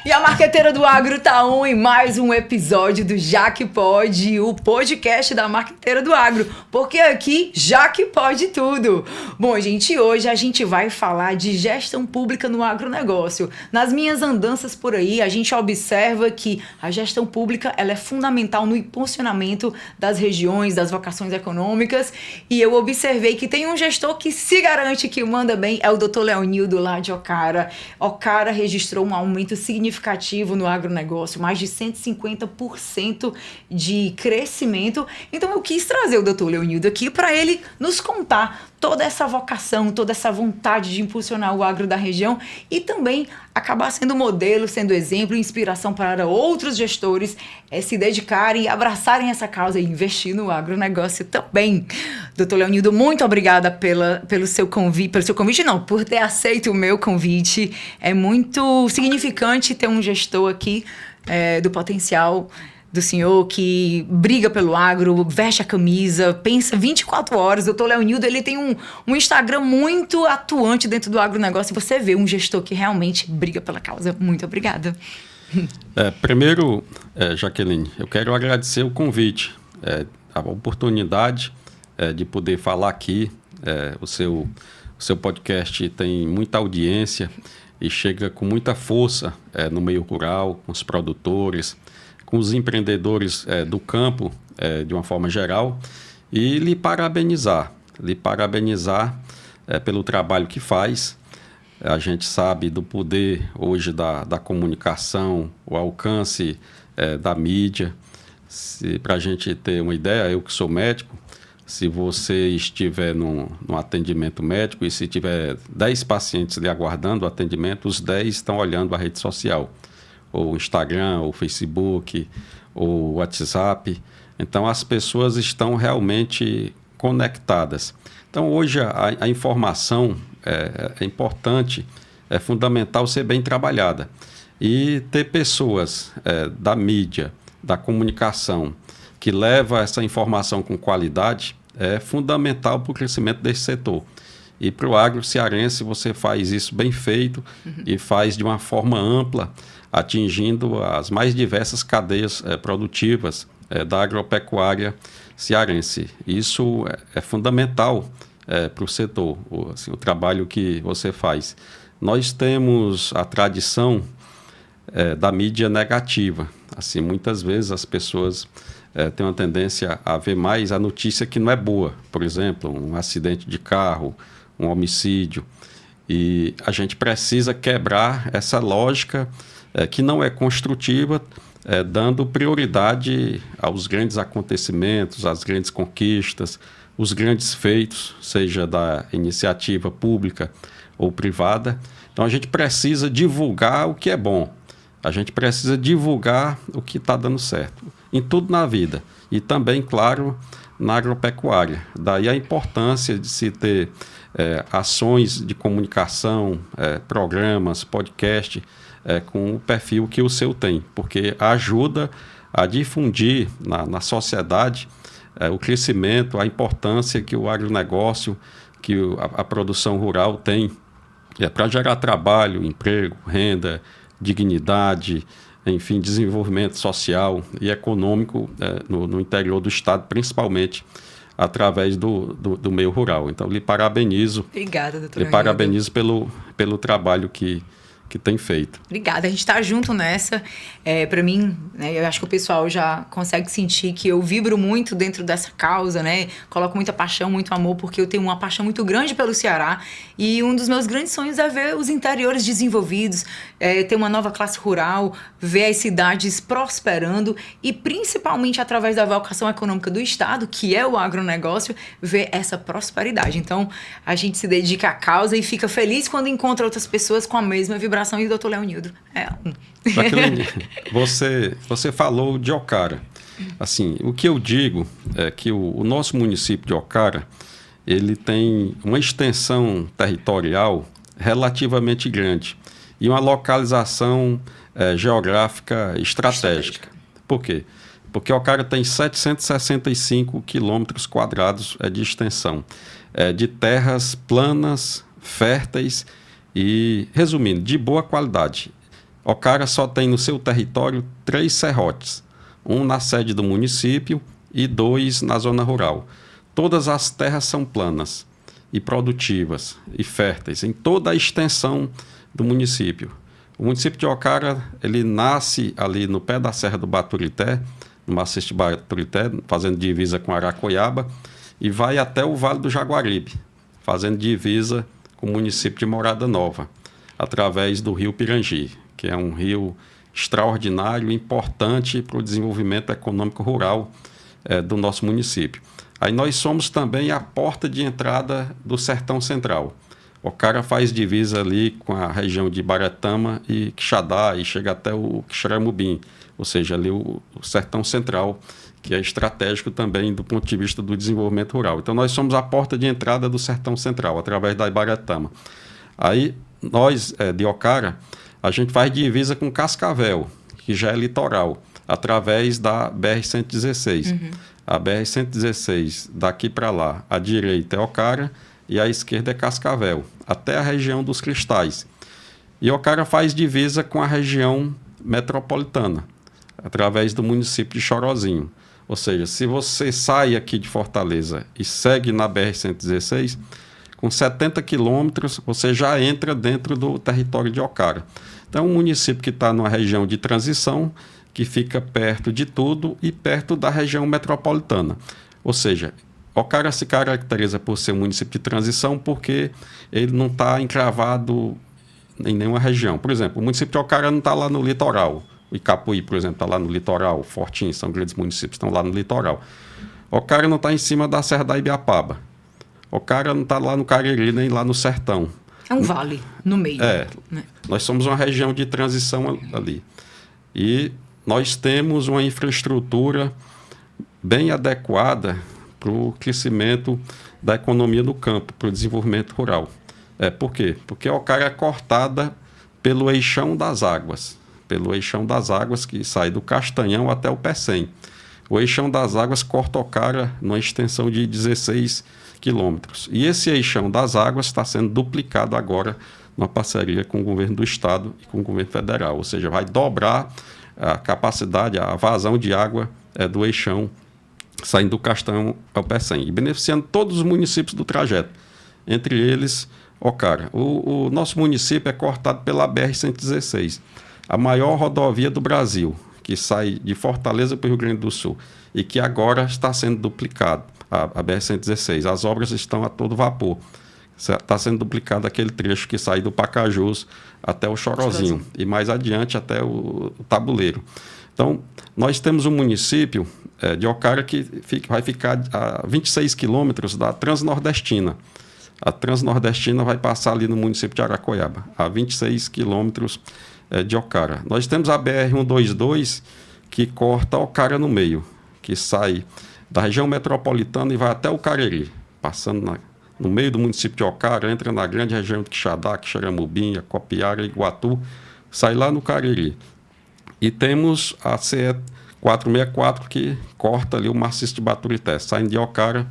E a Marqueteira do Agro tá em mais um episódio do Já Que Pode, o podcast da Marqueteira do Agro, porque aqui já que pode tudo. Bom, gente, hoje a gente vai falar de gestão pública no agronegócio. Nas minhas andanças por aí, a gente observa que a gestão pública ela é fundamental no impulsionamento das regiões, das vocações econômicas, e eu observei que tem um gestor que se garante que manda bem, é o Dr. Leonildo lá de Ocara. Ocara registrou um aumento significativo no agronegócio, mais de 150% de crescimento. Então eu quis trazer o Dr. Leonildo aqui para ele nos contar toda essa vocação, toda essa vontade de impulsionar o agro da região e também acabar sendo modelo, sendo exemplo e inspiração para outros gestores se dedicarem e abraçarem essa causa e investir no agronegócio também. Doutor Leonildo, muito obrigada pelo seu convite, por ter aceito o meu convite. É muito significante ter um gestor aqui do potencial do senhor que briga pelo agro, veste a camisa, pensa 24 horas. O doutor Leonildo, ele tem um Instagram muito atuante dentro do agronegócio e você vê um gestor que realmente briga pela causa. Muito obrigada. Primeiro, Jaqueline, eu quero agradecer o convite, a oportunidade de poder falar aqui. O seu podcast tem muita audiência e chega com muita força no meio rural, com os produtores, com os empreendedores do campo, de uma forma geral, e lhe parabenizar pelo trabalho que faz. A gente sabe do poder hoje da comunicação, o alcance da mídia. Para a gente ter uma ideia, eu que sou médico, se você estiver num atendimento médico e se tiver 10 pacientes lhe aguardando o atendimento, os 10 estão olhando a rede social, ou Instagram, ou Facebook, ou WhatsApp. Então, as pessoas estão realmente conectadas. Então, hoje, a informação é importante, é fundamental ser bem trabalhada. E ter pessoas da mídia, da comunicação, que leva essa informação com qualidade, é fundamental para o crescimento desse setor. E para o agro cearense, você faz isso bem feito e faz de uma forma ampla, atingindo as mais diversas cadeias produtivas da agropecuária cearense. Isso é fundamental para o setor, o trabalho que você faz. Nós temos a tradição da mídia negativa. Assim, muitas vezes as pessoas têm uma tendência a ver mais a notícia que não é boa. Por exemplo, um acidente de carro, um homicídio. E a gente precisa quebrar essa lógica que não é construtiva, dando prioridade aos grandes acontecimentos, às grandes conquistas, os grandes feitos, seja da iniciativa pública ou privada. Então, a gente precisa divulgar o que é bom. A gente precisa divulgar o que está dando certo, em tudo na vida. E também, claro, na agropecuária. Daí a importância de se ter ações de comunicação, programas, podcast, com o perfil que o seu tem, porque ajuda a difundir na sociedade o crescimento, a importância que o agronegócio, que a produção rural tem para gerar trabalho, emprego, renda, dignidade, enfim, desenvolvimento social e econômico no interior do estado, principalmente através do meio rural. Então, lhe parabenizo. Obrigada, doutor. Lhe parabenizo pelo trabalho que tem feito. Obrigada, a gente está junto nessa. Para mim, né, eu acho que o pessoal já consegue sentir que eu vibro muito dentro dessa causa, né? Coloco muita paixão, muito amor, porque eu tenho uma paixão muito grande pelo Ceará e um dos meus grandes sonhos é ver os interiores desenvolvidos, ter uma nova classe rural, ver as cidades prosperando e principalmente através da vocação econômica do Estado, que é o agronegócio, ver essa prosperidade. Então, a gente se dedica à causa e fica feliz quando encontra outras pessoas com a mesma vibração. E o doutor Leonildo Jaqueline, você falou de Ocara. Assim, o que eu digo é que o nosso município de Ocara, ele tem uma extensão territorial relativamente grande e uma localização geográfica estratégica. Por quê? Porque Ocara tem 765 quilômetros quadrados de extensão, de terras planas, férteis e, resumindo, de boa qualidade. Ocara só tem no seu território 3 serrotes, um na sede do município e 2 na zona rural. Todas as terras são planas e produtivas e férteis em toda a extensão do município. O município de Ocara, ele nasce ali no pé da Serra do Baturité, no maciço de Baturité, fazendo divisa com Aracoiaba, e vai até o Vale do Jaguaribe, fazendo divisa com o município de Morada Nova, através do rio Pirangi, que é um rio extraordinário e importante para o desenvolvimento econômico rural do nosso município. Aí nós somos também a porta de entrada do Sertão Central. Ocara faz divisa ali com a região de Baretama e Quixadá e chega até o Quixeramobim, ou seja, ali o Sertão Central, que é estratégico também do ponto de vista do desenvolvimento rural. Então nós somos a porta de entrada do Sertão Central, através da Ibaretama. Aí nós, de Ocara, a gente faz divisa com Cascavel, que já é litoral, através da BR-116. A BR-116, daqui para lá, à direita é Ocara e à esquerda é Cascavel, até a região dos Cristais. E Ocara faz divisa com a região metropolitana, através do município de Chorozinho. Ou seja, se você sai aqui de Fortaleza e segue na BR-116, com 70 quilômetros você já entra dentro do território de Ocara. Então, é um município que está numa região de transição, que fica perto de tudo e perto da região metropolitana. Ou seja, Ocara se caracteriza por ser um município de transição porque ele não está encravado em nenhuma região. Por exemplo, o município de Ocara não está lá no litoral. O Icapuí, por exemplo, está lá no litoral. Fortim, são grandes municípios, estão lá no litoral. Ocara não está em cima da Serra da Ibiapaba. Ocara não está lá no Cariri, nem lá no sertão. É um vale no meio. Né? Nós somos uma região de transição ali. E nós temos uma infraestrutura bem adequada para o crescimento da economia do campo, para o desenvolvimento rural. Por quê? Porque Ocara é cortada pelo eixão das águas, que sai do Castanhão até o Pecém. O eixão das águas corta Ocara numa extensão de 16 quilômetros. E esse eixão das águas está sendo duplicado agora numa parceria com o governo do estado e com o governo federal. Ou seja, vai dobrar a capacidade, a vazão de água do eixão saindo do Castanhão ao Pecém e beneficiando todos os municípios do trajeto, entre eles Ocara. O nosso município é cortado pela BR-116, a maior rodovia do Brasil, que sai de Fortaleza para o Rio Grande do Sul e que agora está sendo duplicado, a BR-116. As obras estão a todo vapor. Está sendo duplicado aquele trecho que sai do Pacajus até o Chorozinho e mais adiante até o Tabuleiro. Então, nós temos um município de Ocara que vai ficar a 26 quilômetros da Transnordestina. A Transnordestina vai passar ali no município de Aracoiaba, a 26 quilômetros de Ocara. Nós temos a BR-122 que corta Ocara no meio, que sai da região metropolitana e vai até o Cariri, passando no meio do município de Ocara, entra na grande região de Quixadá, Quixeramobim, Acopiara, Iguatu, sai lá no Cariri. E temos a CE 464 que corta ali o maciço de Baturité, saindo de Ocara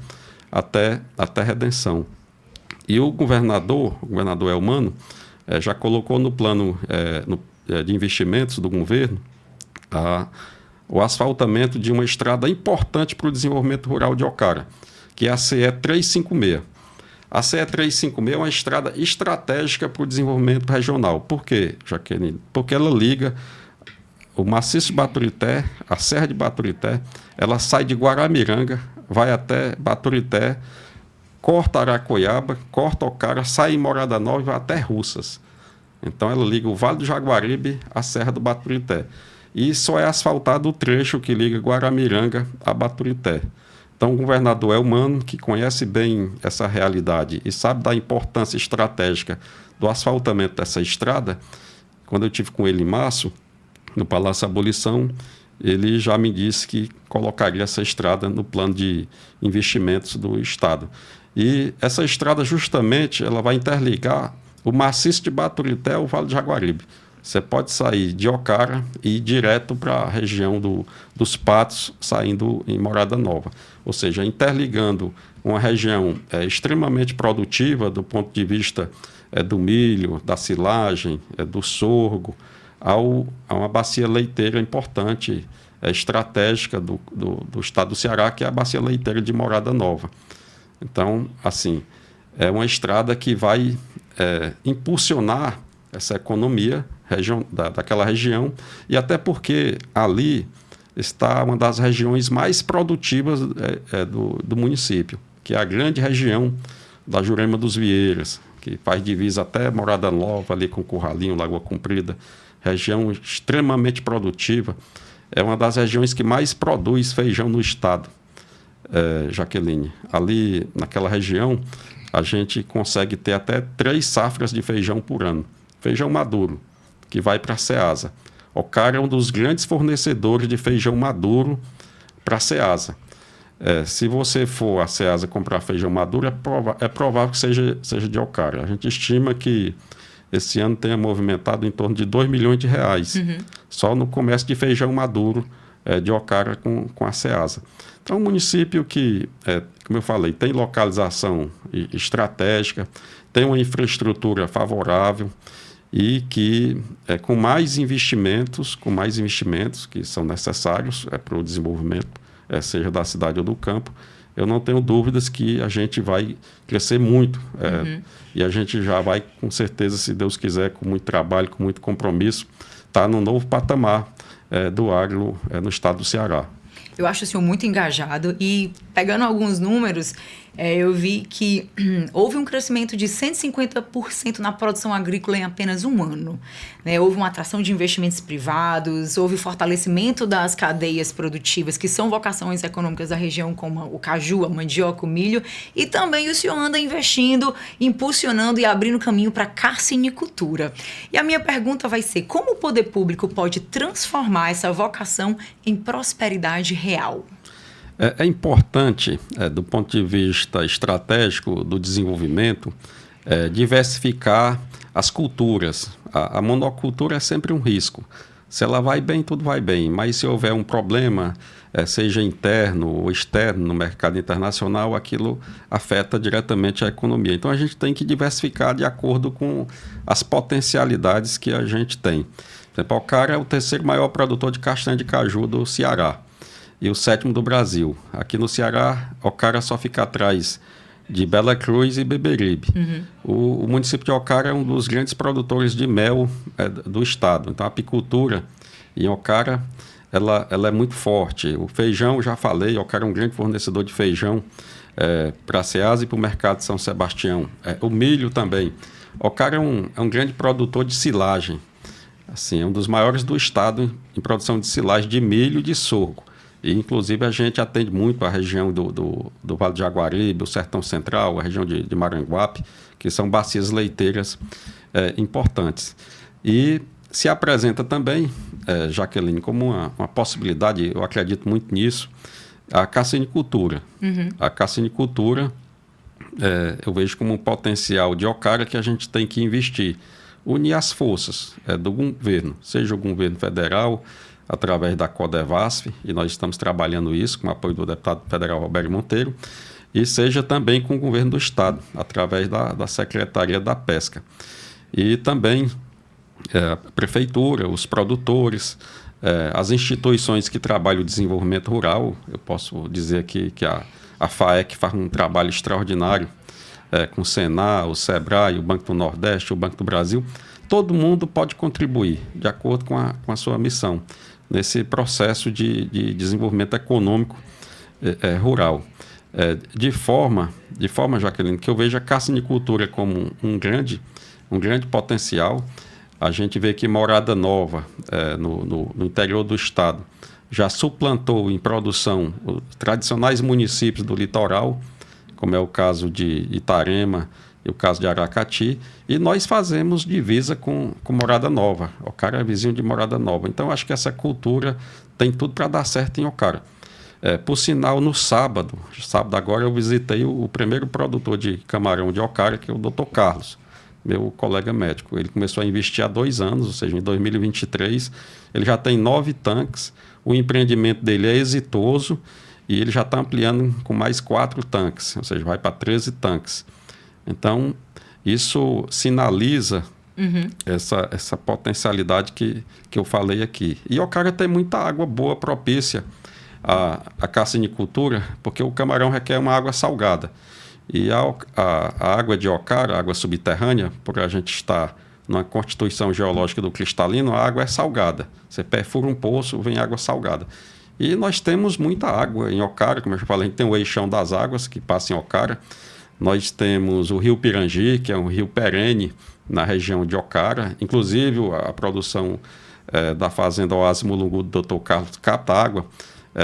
até Redenção. E o governador Elmano, já colocou no plano de investimentos do governo o asfaltamento de uma estrada importante para o desenvolvimento rural de Ocara, que é a CE 356. A CE 356 é uma estrada estratégica para o desenvolvimento regional. Por quê, Jaqueline? Porque ela liga o maciço de Baturité, a Serra de Baturité, ela sai de Guaramiranga, vai até Baturité, corta Aracoiaba, corta Ocara, sai em Morada Nova e vai até Russas. Então ela liga o Vale do Jaguaribe à Serra do Baturité. E só é asfaltado o trecho que liga Guaramiranga a Baturité. Então o governador Elmano, que conhece bem essa realidade e sabe da importância estratégica do asfaltamento dessa estrada, quando eu tive com ele em março, no Palácio Abolição, ele já me disse que colocaria essa estrada no plano de investimentos do Estado. E essa estrada, justamente, ela vai interligar o maciço de Baturité ao Vale do Jaguaribe. Você pode sair de Ocara e ir direto para a região dos Patos, saindo em Morada Nova. Ou seja, interligando uma região extremamente produtiva do ponto de vista do milho, da silagem, do sorgo, a uma bacia leiteira importante, estratégica do estado do Ceará, que é a bacia leiteira de Morada Nova. Então, assim, é uma estrada que vai impulsionar essa economia daquela região, e até porque ali está uma das regiões mais produtivas do município, que é a grande região da Jurema dos Vieiras, que faz divisa até Morada Nova, ali com Curralinho, Lagoa Comprida, região extremamente produtiva. É uma das regiões que mais produz feijão no estado, Jaqueline. Ali, naquela região, a gente consegue ter até 3 safras de feijão por ano. Feijão maduro, que vai para a Ceasa. Ocara é um dos grandes fornecedores de feijão maduro para a Ceasa. Se você for à Ceasa comprar feijão maduro, é provável que seja de Ocara. A gente estima que esse ano tenha movimentado em torno de R$2 milhões, só no comércio de feijão maduro de Ocara com a Ceasa. Então, é um município que, como eu falei, tem localização estratégica, tem uma infraestrutura favorável e que, com mais investimentos que são necessários para o desenvolvimento, seja da cidade ou do campo, eu não tenho dúvidas que a gente vai crescer muito. E a gente já vai, com certeza, se Deus quiser, com muito trabalho, com muito compromisso, estar no novo patamar do agro no estado do Ceará. Eu acho o senhor muito engajado e, pegando alguns números, eu vi que houve um crescimento de 150% na produção agrícola em apenas um ano. Né? Houve uma atração de investimentos privados, houve fortalecimento das cadeias produtivas, que são vocações econômicas da região, como o caju, a mandioca, o milho, e também o senhor anda investindo, impulsionando e abrindo caminho para a carcinicultura. E a minha pergunta vai ser, como o poder público pode transformar essa vocação em prosperidade real? É importante, do ponto de vista estratégico do desenvolvimento, diversificar as culturas. A monocultura é sempre um risco. Se ela vai bem, tudo vai bem. Mas se houver um problema, seja interno ou externo no mercado internacional, aquilo afeta diretamente a economia. Então, a gente tem que diversificar de acordo com as potencialidades que a gente tem. Por exemplo, o Ocara é o 3º maior produtor de castanha de caju do Ceará e o 7º do Brasil. Aqui no Ceará, Ocara só fica atrás de Bela Cruz e Beberibe. O município de Ocara é um dos grandes produtores de mel do estado. Então, a apicultura em Ocara, ela é muito forte. O feijão, já falei, Ocara é um grande fornecedor de feijão para a Ceasa e para o mercado de São Sebastião. O milho também. Ocara é um grande produtor de silagem. Assim, é um dos maiores do estado em produção de silagem de milho e de sorgo. E, inclusive, a gente atende muito a região do Vale de Jaguaribe, o Sertão Central, a região de Maranguape, que são bacias leiteiras importantes. E se apresenta também, Jaqueline, como uma possibilidade, eu acredito muito nisso, a carcinicultura. A carcinicultura, eu vejo como um potencial de Ocara que a gente tem que investir. Unir as forças do governo, seja o governo federal, através da Codevasf, e nós estamos trabalhando isso com o apoio do deputado federal Roberto Monteiro, e seja também com o governo do estado, através da Secretaria da Pesca. E também a prefeitura, os produtores, as instituições que trabalham o desenvolvimento rural. Eu posso dizer aqui que a FAEC faz um trabalho extraordinário com o Senar, o Sebrae, o Banco do Nordeste, o Banco do Brasil. Todo mundo pode contribuir, de acordo com a sua missão, nesse processo de desenvolvimento econômico rural. De forma, Jaqueline, que eu vejo a carcinicultura como um grande potencial. A gente vê que Morada Nova, no interior do estado, já suplantou em produção os tradicionais municípios do litoral, como é o caso de Itarema e o caso de Aracati, e nós fazemos divisa com Morada Nova. Ocara é vizinho de Morada Nova. Então, acho que essa cultura tem tudo para dar certo em Ocara. Por sinal, no sábado agora, eu visitei o primeiro produtor de camarão de Ocara, que é o Dr. Carlos, meu colega médico. Ele começou a investir há 2 anos, ou seja, em 2023. Ele já tem 9 tanques, o empreendimento dele é exitoso e ele já está ampliando com mais 4 tanques, ou seja, vai para 13 tanques. Então, isso sinaliza essa potencialidade que eu falei aqui. E Ocara tem muita água boa, propícia à cassinicultura, porque o camarão requer uma água salgada. E a água de Ocara, a água subterrânea, por a gente estar numa constituição geológica do cristalino, a água é salgada. Você perfura um poço, vem água salgada. E nós temos muita água em Ocara, como eu já falei, a gente tem o Eixão das Águas, que passa em Ocara. Nós temos o Rio Pirangi, que é um rio perene na região de Ocara. Inclusive, a produção da Fazenda Oásis Mulungu do Dr. Carlos capta água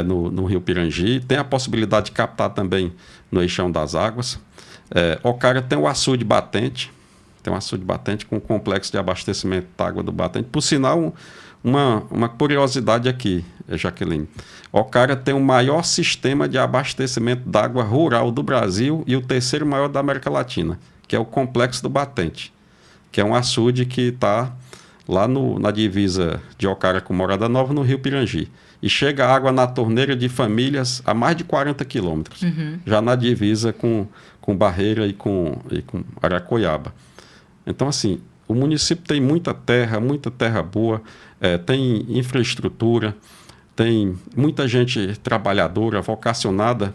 no Rio Pirangi. Tem a possibilidade de captar também no Eixão das Águas. Ocara tem o açude batente, com um complexo de abastecimento da água do batente. Por sinal, uma curiosidade aqui, Jaqueline. Ocara tem o maior sistema de abastecimento de água rural do Brasil e o terceiro maior da América Latina, que é o Complexo do Batente, que é um açude que está lá na divisa de Ocara com Morada Nova, no Rio Pirangi. E chega água na torneira de famílias a mais de 40 quilômetros, já na divisa com Barreira e com Aracoiaba. Então, assim, o município tem muita terra boa, tem infraestrutura, tem muita gente trabalhadora, vocacionada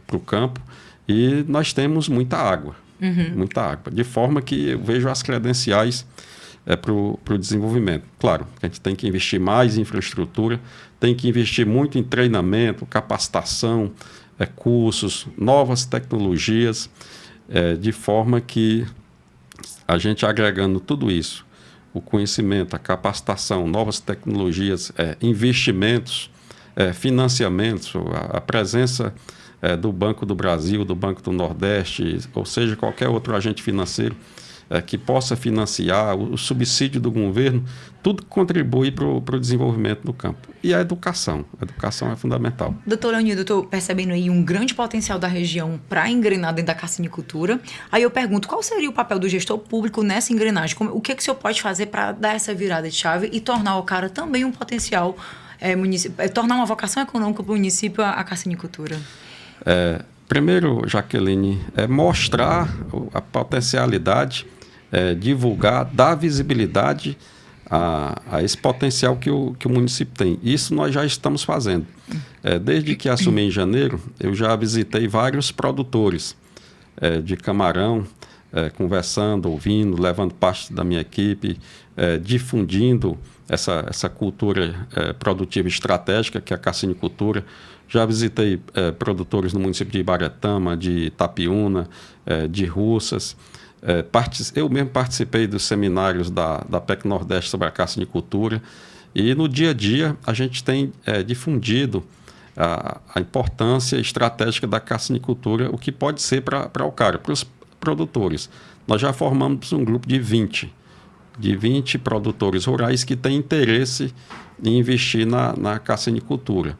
para o campo, e nós temos muita água, de forma que eu vejo as credenciais para o desenvolvimento. Claro, a gente tem que investir mais em infraestrutura, tem que investir muito em treinamento, capacitação, cursos, novas tecnologias, de forma que a gente agregando tudo isso, o conhecimento, a capacitação, novas tecnologias, investimentos, financiamentos, a presença do Banco do Brasil, do Banco do Nordeste, ou seja, qualquer outro agente financeiro que possa financiar, o subsídio do governo, tudo contribui para o desenvolvimento do campo. E a educação é fundamental. Doutor Leonildo, estou percebendo aí um grande potencial da região para engrenar dentro da cassinicultura. Aí eu pergunto, qual seria o papel do gestor público nessa engrenagem? O que o senhor pode fazer para dar essa virada de chave e tornar o Ocara também um potencial, tornar uma vocação econômica para o município a cassinicultura? Primeiro, Jaqueline, mostrar a potencialidade, divulgar, dar visibilidade a esse potencial que o município tem. Isso nós já estamos fazendo. Desde que assumi em janeiro, eu já visitei vários produtores de camarão, conversando, ouvindo, levando parte da minha equipe, difundindo essa cultura produtiva estratégica, que é a cassinicultura. Já visitei produtores no município de Ibaretama, de Itapiúna, de Russas. Eu mesmo participei dos seminários da PEC Nordeste sobre a cassinicultura. E no dia a dia a gente tem difundido a importância estratégica da cassinicultura, o que pode ser para Ocara, para os produtores. Nós já formamos um grupo de 20 produtores rurais que têm interesse em investir na cassinicultura.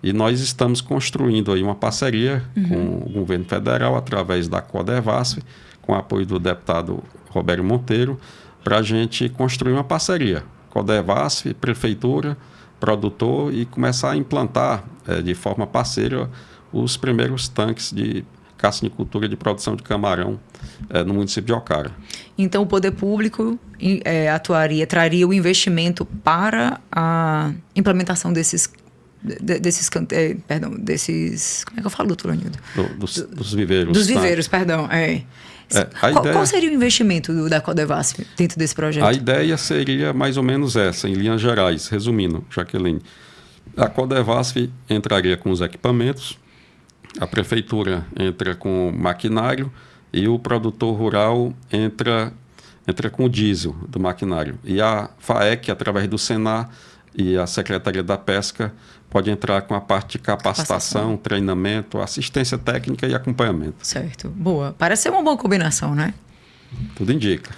E nós estamos construindo aí uma parceria com o governo federal, através da Codevasf, com o apoio do deputado Roberto Monteiro, para a gente construir uma parceria. Codevasf, prefeitura, produtor, e começar a implantar de forma parceira os primeiros tanques de cassinicultura de produção de camarão no município de Ocara. Então, o poder público traria o investimento para a implementação desses, como é que eu falo, doutor Leonildo? Dos viveiros. Dos viveiros, perdão. Qual seria o investimento da Codevasf dentro desse projeto? A ideia seria mais ou menos essa, em linhas gerais, resumindo, Jaqueline. A Codevasf entraria com os equipamentos, a prefeitura entra com o maquinário e o produtor rural entra com o diesel do maquinário. E a FAEC, através do Senar e a Secretaria da Pesca, pode entrar com a parte de capacitação, treinamento, assistência técnica e acompanhamento. Certo. Boa. Parece ser uma boa combinação, né? Tudo indica.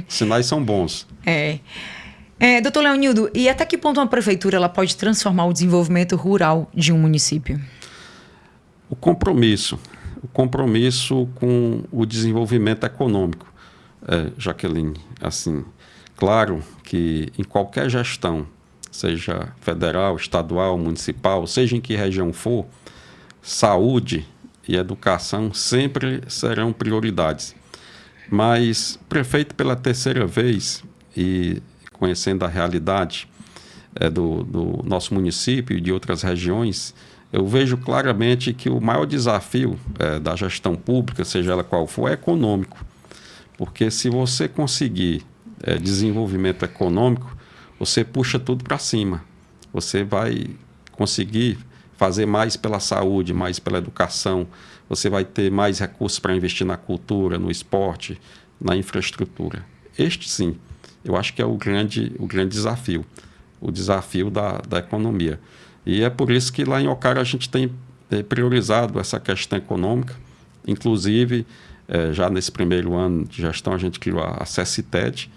Sinais são bons. Doutor Leonildo, e até que ponto uma prefeitura ela pode transformar o desenvolvimento rural de um município? O compromisso com o desenvolvimento econômico, Jaqueline. Assim, claro que em qualquer gestão, seja federal, estadual, municipal, seja em que região for, saúde e educação sempre serão prioridades. Mas, prefeito pela terceira vez e conhecendo a realidade do nosso município e de outras regiões, eu vejo claramente que o maior desafio da gestão pública, seja ela qual for, é econômico. Porque se você conseguir desenvolvimento econômico, você puxa tudo para cima. Você vai conseguir fazer mais pela saúde, mais pela educação, você vai ter mais recursos para investir na cultura, no esporte, na infraestrutura. Este, sim, eu acho que é o grande desafio, o desafio da economia. E é por isso que lá em Ocara a gente tem priorizado essa questão econômica. Inclusive, já nesse primeiro ano de gestão, a gente criou a SECITED,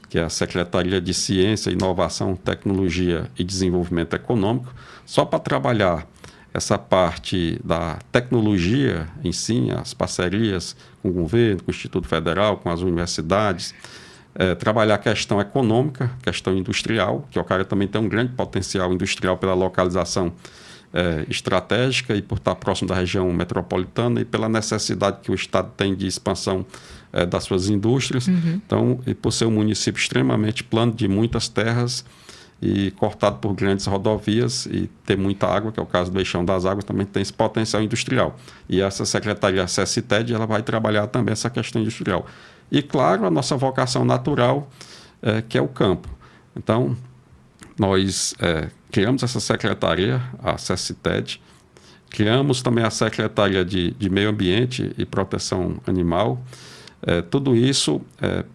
que é a Secretaria de Ciência, Inovação, Tecnologia e Desenvolvimento Econômico, só para trabalhar essa parte da tecnologia em si, as parcerias com o governo, com o Instituto Federal, com as universidades, trabalhar a questão econômica, questão industrial, que o Ocara também tem um grande potencial industrial pela localização estratégica e por estar próximo da região metropolitana e pela necessidade que o Estado tem de expansão das suas indústrias. Uhum. Então, e por ser um município extremamente plano, de muitas terras e cortado por grandes rodovias e ter muita água, que é o caso do Eixão das Águas, também tem esse potencial industrial. E essa Secretaria SECITED, ela vai trabalhar também essa questão industrial. E, claro, a nossa vocação natural, que é o campo. Então, nós criamos essa secretaria, a SECITED, criamos também a Secretaria de Meio Ambiente e Proteção Animal, tudo isso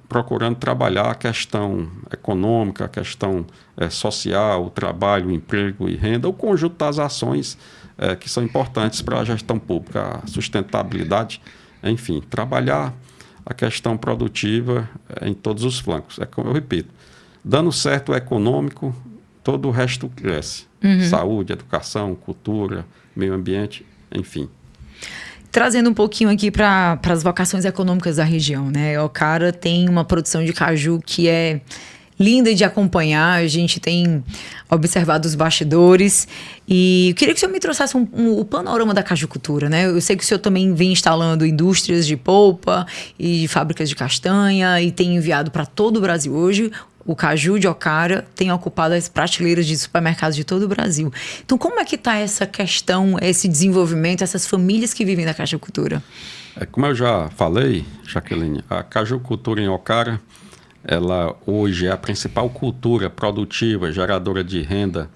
procurando trabalhar a questão econômica, a questão social, o trabalho, o emprego e renda, o conjunto das ações que são importantes para a gestão pública, a sustentabilidade, enfim, trabalhar a questão produtiva em todos os flancos. Como eu repito, dando certo o econômico, todo o resto cresce. Uhum. Saúde, educação, cultura, meio ambiente, enfim. Trazendo um pouquinho aqui para as vocações econômicas da região, né? Ocara tem uma produção de caju que é linda de acompanhar, a gente tem observado os bastidores e eu queria que o senhor me trouxesse o panorama da cajucultura, né? Eu sei que o senhor também vem instalando indústrias de polpa e de fábricas de castanha e tem enviado para todo o Brasil hoje. O caju de Ocara tem ocupado as prateleiras de supermercados de todo o Brasil. Então, como é que está essa questão, esse desenvolvimento, essas famílias que vivem da cajucultura? Como eu já falei, Jaqueline, a cajucultura em Ocara, ela hoje é a principal cultura produtiva, geradora de renda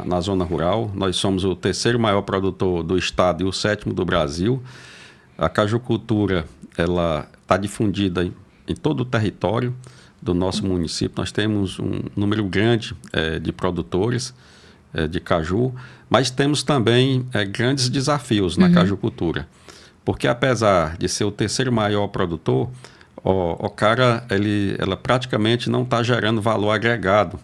na zona rural. Nós somos o terceiro maior produtor do estado e o 7º do Brasil. A cajucultura, ela está difundida em todo o território do nosso município. Nós temos um número grande de produtores de caju, mas temos também grandes desafios na cajucultura, porque apesar de ser o terceiro maior produtor, Ocara ela praticamente não está gerando valor agregado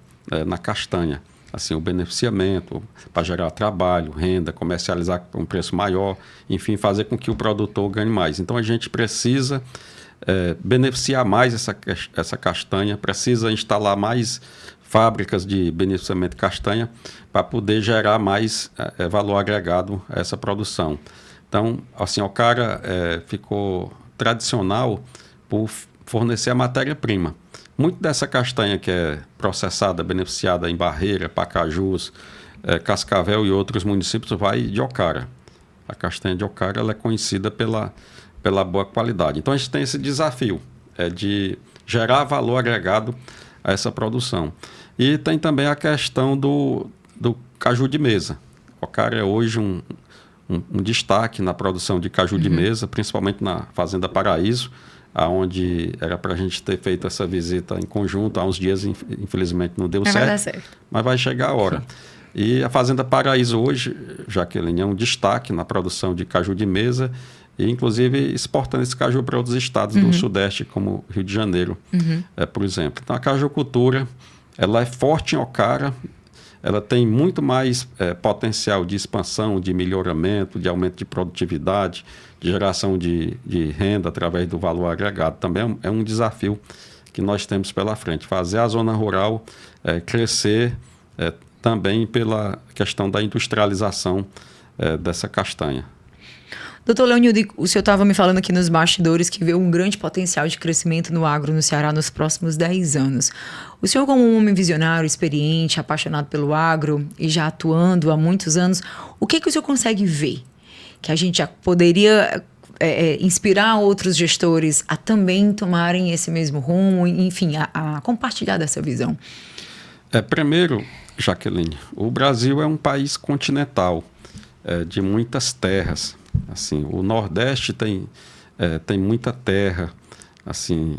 na castanha. Assim, o beneficiamento para gerar trabalho, renda, comercializar com um preço maior, enfim, fazer com que o produtor ganhe mais. Então, a gente precisa beneficiar mais essa castanha, precisa instalar mais fábricas de beneficiamento de castanha para poder gerar mais valor agregado a essa produção. Então, assim, Ocara ficou tradicional por fornecer a matéria-prima. Muito dessa castanha que é processada, beneficiada em Barreira, Pacajus, Cascavel e outros municípios vai de Ocara. A castanha de Ocara ela é conhecida pela boa qualidade. Então, a gente tem esse desafio de gerar valor agregado a essa produção. E tem também a questão do caju de mesa. Ocara é hoje um destaque na produção de caju de mesa, principalmente na Fazenda Paraíso, onde era para a gente ter feito essa visita em conjunto. Há uns dias, infelizmente, não deu certo, vai dar certo, mas vai chegar a hora. E a Fazenda Paraíso hoje, Jaqueline, é um destaque na produção de caju de mesa e, inclusive, exportando esse caju para outros estados do Sudeste, como Rio de Janeiro, por exemplo. Então, a cajucultura, ela é forte em Ocara, ela tem muito mais potencial de expansão, de melhoramento, de aumento de produtividade, de geração de renda através do valor agregado. Também é um desafio que nós temos pela frente, fazer a zona rural crescer também pela questão da industrialização dessa castanha. Doutor Leonildo, o senhor estava me falando aqui nos bastidores que vê um grande potencial de crescimento no agro no Ceará nos próximos 10 anos. O senhor, como um homem visionário, experiente, apaixonado pelo agro e já atuando há muitos anos, o que o senhor consegue ver que a gente já poderia inspirar outros gestores a também tomarem esse mesmo rumo, enfim, a compartilhar dessa visão? Primeiro, Jaqueline, o Brasil é um país continental, de muitas terras. Assim, o Nordeste tem muita terra, assim,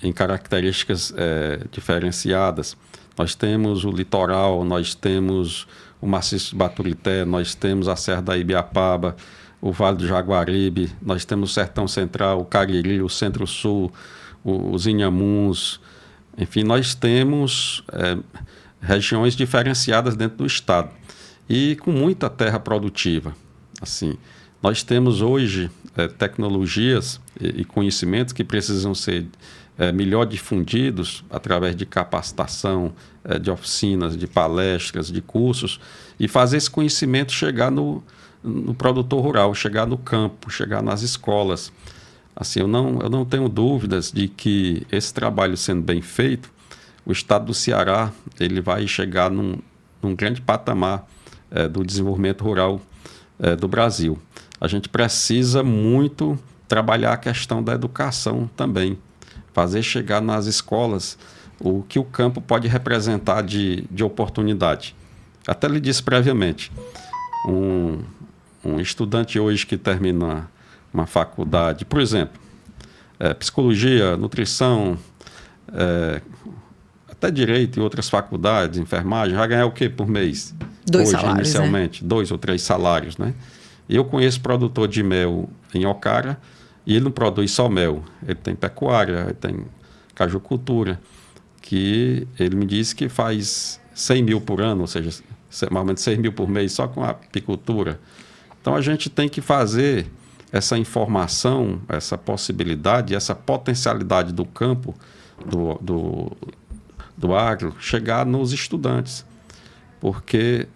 em características diferenciadas. Nós temos o litoral, nós temos o maciço de Baturité, nós temos a Serra da Ibiapaba, o Vale do Jaguaribe, nós temos o Sertão Central, o Cariri, o Centro-Sul, os Inhamuns. Enfim, nós temos regiões diferenciadas dentro do estado e com muita terra produtiva. Assim, nós temos hoje tecnologias e conhecimentos que precisam ser melhor difundidos através de capacitação, de oficinas, de palestras, de cursos, e fazer esse conhecimento chegar no produtor rural, chegar no campo, chegar nas escolas. Assim, eu não tenho dúvidas de que esse trabalho sendo bem feito, o estado do Ceará ele vai chegar num grande patamar do desenvolvimento rural do Brasil. A gente precisa muito trabalhar a questão da educação também, fazer chegar nas escolas o que o campo pode representar de oportunidade. Até lhe disse previamente, um estudante hoje que termina uma faculdade, por exemplo, psicologia, nutrição, até direito e outras faculdades, enfermagem, vai ganhar o quê por mês? 2 hoje, salários, inicialmente, 2 ou 3 salários, né? Eu conheço produtor de mel em Ocara e ele não produz só mel, ele tem pecuária, ele tem cajucultura, que ele me disse que faz 100 mil por ano, ou seja, mais ou menos 6 mil por mês só com a apicultura. Então a gente tem que fazer essa informação, essa possibilidade, essa potencialidade do campo, do agro, chegar nos estudantes, porque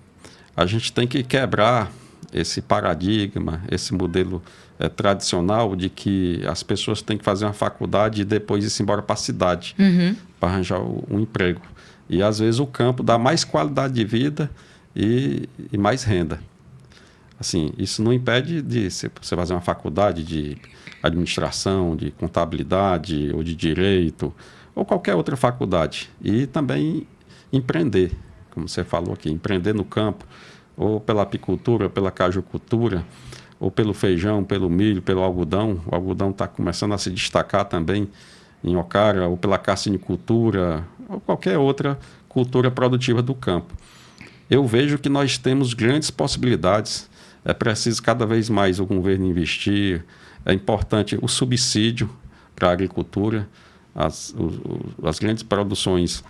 a gente tem que quebrar esse paradigma, esse modelo tradicional de que as pessoas têm que fazer uma faculdade e depois ir embora para a cidade para arranjar um emprego. E às vezes o campo dá mais qualidade de vida e mais renda. Assim, isso não impede de você fazer uma faculdade de administração, de contabilidade ou de direito ou qualquer outra faculdade. E também empreender, como você falou aqui, empreender no campo, ou pela apicultura, pela cajucultura, ou pelo feijão, pelo milho, pelo algodão. O algodão está começando a se destacar também em Ocara, ou pela carcinicultura, ou qualquer outra cultura produtiva do campo. Eu vejo que nós temos grandes possibilidades. É preciso cada vez mais o governo investir. É importante o subsídio para a agricultura. As grandes produções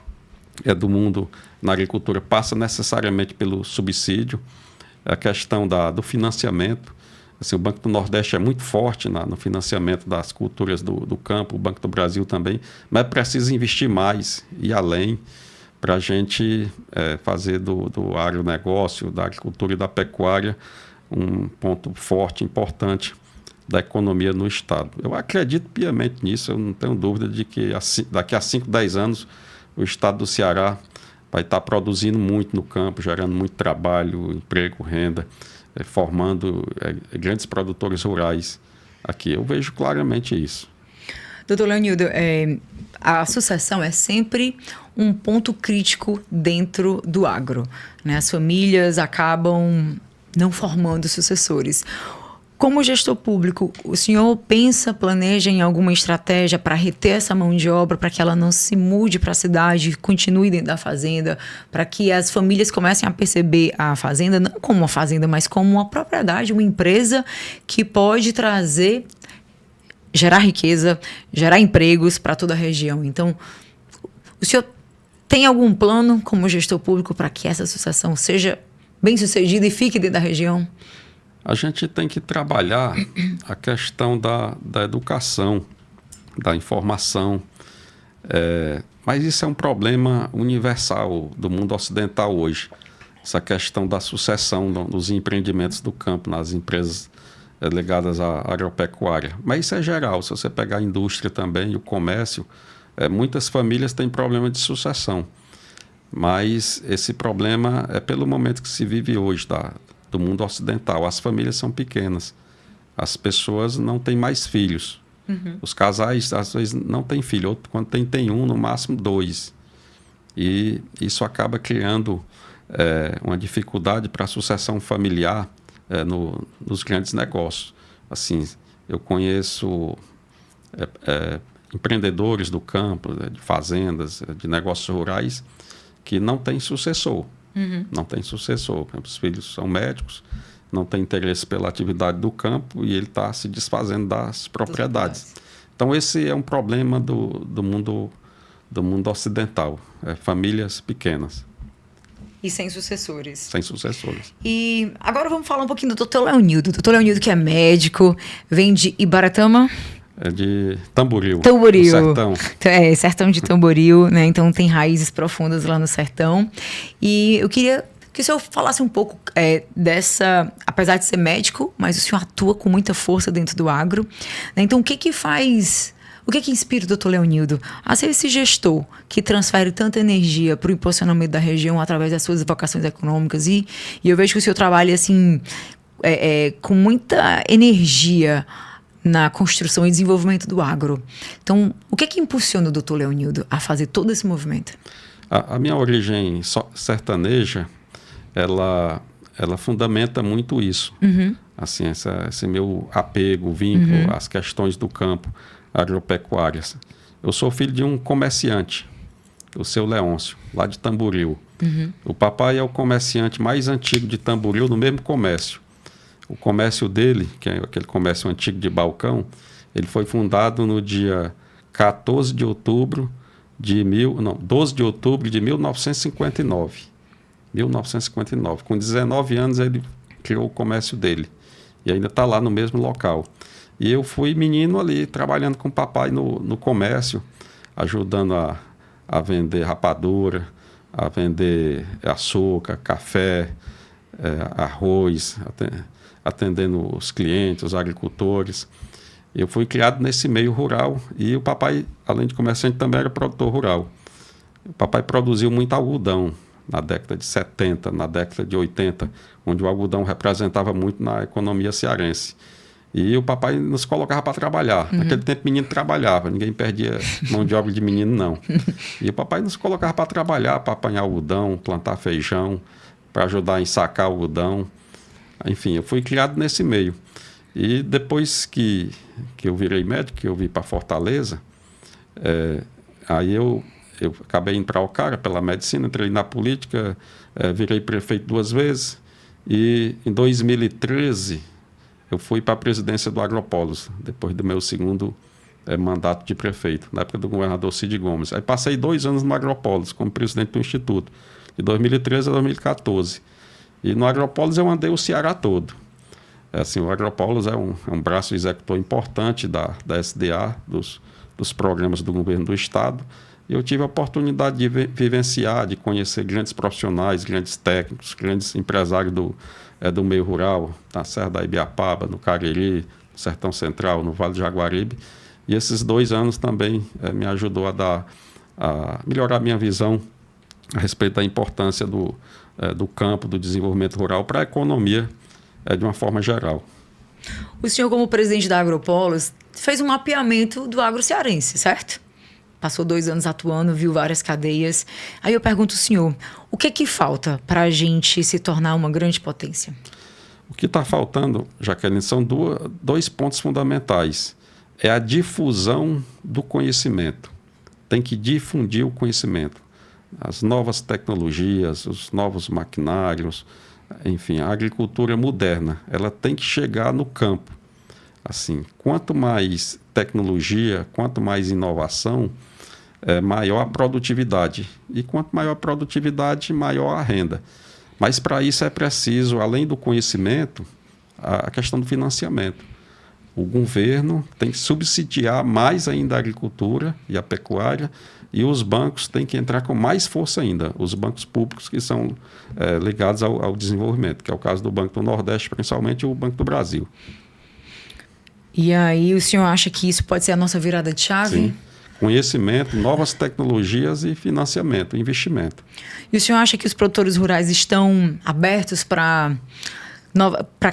do mundo na agricultura passa necessariamente pelo subsídio. A questão do financiamento. Assim, o Banco do Nordeste é muito forte no financiamento das culturas do campo, o Banco do Brasil também, mas é preciso investir mais e além para a gente fazer do agronegócio, da agricultura e da pecuária um ponto forte, importante da economia no estado. Eu acredito piamente nisso, eu não tenho dúvida de que daqui a 5, 10 anos o estado do Ceará vai estar produzindo muito no campo, gerando muito trabalho, emprego, renda, formando grandes produtores rurais aqui. Eu vejo claramente isso. Doutor Leonildo, a sucessão é sempre um ponto crítico dentro do agro, né? As famílias acabam não formando sucessores. Como gestor público, o senhor planeja em alguma estratégia para reter essa mão de obra, para que ela não se mude para a cidade, continue dentro da fazenda, para que as famílias comecem a perceber a fazenda não como uma fazenda, mas como uma propriedade, uma empresa que pode gerar riqueza, gerar empregos para toda a região. Então, o senhor tem algum plano como gestor público para que essa sucessão seja bem-sucedida e fique dentro da região? A gente tem que trabalhar a questão da educação, da informação. Mas isso é um problema universal do mundo ocidental hoje. Essa questão da sucessão dos empreendimentos do campo nas empresas ligadas à agropecuária. Mas isso é geral. Se você pegar a indústria também, o comércio, muitas famílias têm problema de sucessão. Mas esse problema é pelo momento que se vive hoje do mundo ocidental. As famílias são pequenas. As pessoas não têm mais filhos. Os casais, às vezes, não têm filho. Outro, quando tem um, no máximo 2. E isso acaba criando uma dificuldade para a sucessão familiar nos grandes negócios. Assim, eu conheço empreendedores do campo, de fazendas, de negócios rurais, que não têm sucessor. Não tem sucessor. Os filhos são médicos, não tem interesse pela atividade do campo e ele está se desfazendo das propriedades. Então, esse é um problema do mundo ocidental. Famílias pequenas. E sem sucessores. Sem sucessores. E agora vamos falar um pouquinho do Dr. Leonildo. Dr. Leonildo, que é médico, vem de Ibaratama. É de Tamboril. Tamboril. Sertão. Sertão de Tamboril, né? Então tem raízes profundas lá no sertão. E eu queria que o senhor falasse um pouco dessa... Apesar de ser médico, mas o senhor atua com muita força dentro do agro. Né? Então, o que faz... O que inspira o Dr. Leonildo a ser esse gestor que transfere tanta energia para o impulsionamento da região através das suas vocações econômicas? E eu vejo que o senhor trabalha assim, com muita energia na construção e desenvolvimento do agro. Então, o que impulsiona o Dr. Leonildo a fazer todo esse movimento? A minha origem sertaneja, ela fundamenta muito isso. Assim, esse meu apego, vínculo às questões do campo, agropecuárias. Eu sou filho de um comerciante, o seu Leôncio, lá de Tamboril. O papai é o comerciante mais antigo de Tamboril, no mesmo comércio. O comércio dele, que é aquele comércio antigo de balcão, ele foi fundado no dia 12 de outubro de 1959. 1959. Com 19 anos ele criou o comércio dele. E ainda está lá no mesmo local. E eu fui menino ali, trabalhando com o papai no comércio, ajudando a vender rapadura, a vender açúcar, café, arroz, atendendo os clientes, os agricultores. Eu fui criado nesse meio rural e o papai, além de comerciante, também era produtor rural. O papai produziu muito algodão na década de 70, na década de 80, onde o algodão representava muito na economia cearense. E o papai nos colocava para trabalhar. Naquele tempo, menino trabalhava. Ninguém perdia mão de obra de menino, não. E o papai nos colocava para trabalhar, para apanhar algodão, plantar feijão, para ajudar a ensacar algodão. Enfim, eu fui criado nesse meio. E depois que eu virei médico, que eu vim para Fortaleza, aí eu acabei indo para Ocara pela medicina, entrei na política, virei prefeito 2 vezes. E em 2013... eu fui para a presidência do Agropolos, depois do meu segundo mandato de prefeito, na época do governador Cid Gomes. Aí passei 2 anos no Agropolos, como presidente do Instituto, de 2013 a 2014. E no Agropolos eu andei o Ceará todo. Assim, o Agropolos é um braço executor importante da SDA, dos programas do governo do Estado. E eu tive a oportunidade de vivenciar, de conhecer grandes profissionais, grandes técnicos, grandes empresários do meio rural, na Serra da Ibiapaba, no Cariri, no Sertão Central, no Vale do Jaguaribe. E esses 2 anos também me ajudou a melhorar a minha visão a respeito da importância do campo, do desenvolvimento rural para a economia de uma forma geral. O senhor, como presidente da Agropolos, fez um mapeamento do agro cearense, certo? Passou 2 anos atuando, viu várias cadeias. Aí eu pergunto ao senhor, o que falta para a gente se tornar uma grande potência? O que está faltando, Jaqueline, são 2 pontos fundamentais. É a difusão do conhecimento. Tem que difundir o conhecimento. As novas tecnologias, os novos maquinários, enfim, a agricultura moderna, ela tem que chegar no campo. Assim, quanto mais tecnologia, quanto mais inovação, maior a produtividade. E quanto maior a produtividade, maior a renda. Mas para isso é preciso, além do conhecimento, a questão do financiamento. O governo tem que subsidiar mais ainda a agricultura e a pecuária, e os bancos têm que entrar com mais força ainda, os bancos públicos que são ligados ao desenvolvimento, que é o caso do Banco do Nordeste, principalmente o Banco do Brasil. E aí o senhor acha que isso pode ser a nossa virada de chave? Sim. Conhecimento, novas tecnologias e financiamento, investimento. E o senhor acha que os produtores rurais estão abertos para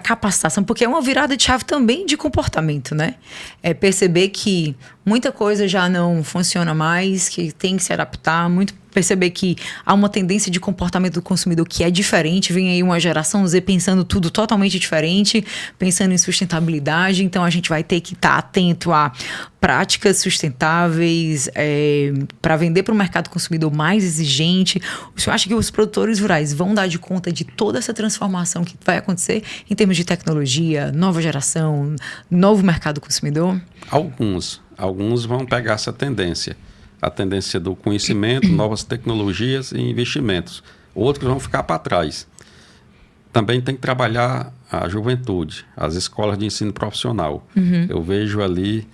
capacitação? Porque é uma virada de chave também de comportamento, né? É perceber que muita coisa já não funciona mais, que tem que se adaptar, perceber que há uma tendência de comportamento do consumidor que é diferente, vem aí uma geração Z pensando tudo totalmente diferente, pensando em sustentabilidade, então a gente vai ter que estar atento a práticas sustentáveis, para vender para o mercado consumidor mais exigente. O senhor acha que os produtores rurais vão dar de conta de toda essa transformação que vai acontecer em termos de tecnologia, nova geração, novo mercado consumidor? Alguns vão pegar essa tendência. A tendência do conhecimento, novas tecnologias e investimentos. Outros vão ficar para trás. Também tem que trabalhar a juventude, as escolas de ensino profissional. Eu vejo ali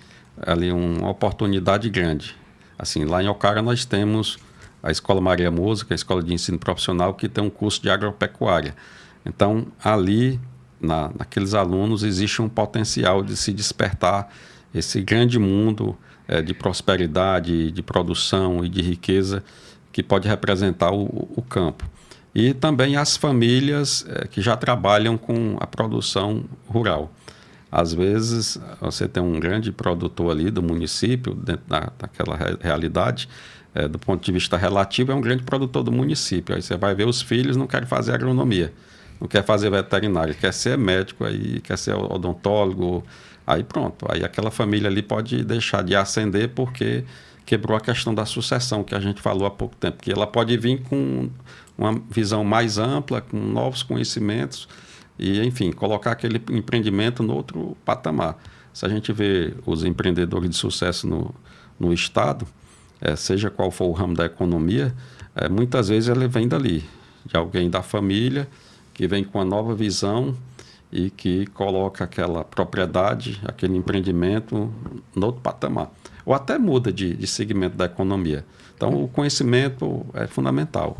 uma oportunidade grande. Assim, lá em Ocara nós temos a Escola Maria Música, a Escola de Ensino Profissional, que tem um curso de agropecuária. Então, ali, naqueles alunos, existe um potencial de se despertar esse grande mundo de prosperidade, de produção e de riqueza que pode representar o campo. E também as famílias que já trabalham com a produção rural. Às vezes, você tem um grande produtor ali do município, dentro daquela realidade, do ponto de vista relativo, é um grande produtor do município. Aí você vai ver os filhos não querem fazer agronomia, não quer fazer veterinário, quer ser médico, aí quer ser odontólogo. Aí pronto, aí aquela família ali pode deixar de ascender porque quebrou a questão da sucessão que a gente falou há pouco tempo, que ela pode vir com uma visão mais ampla, com novos conhecimentos e, enfim, colocar aquele empreendimento no outro patamar. Se a gente vê os empreendedores de sucesso no Estado, seja qual for o ramo da economia, muitas vezes ele vem dali, de alguém da família que vem com uma nova visão e que coloca aquela propriedade, aquele empreendimento no outro patamar. Ou até muda de segmento da economia. Então, o conhecimento é fundamental.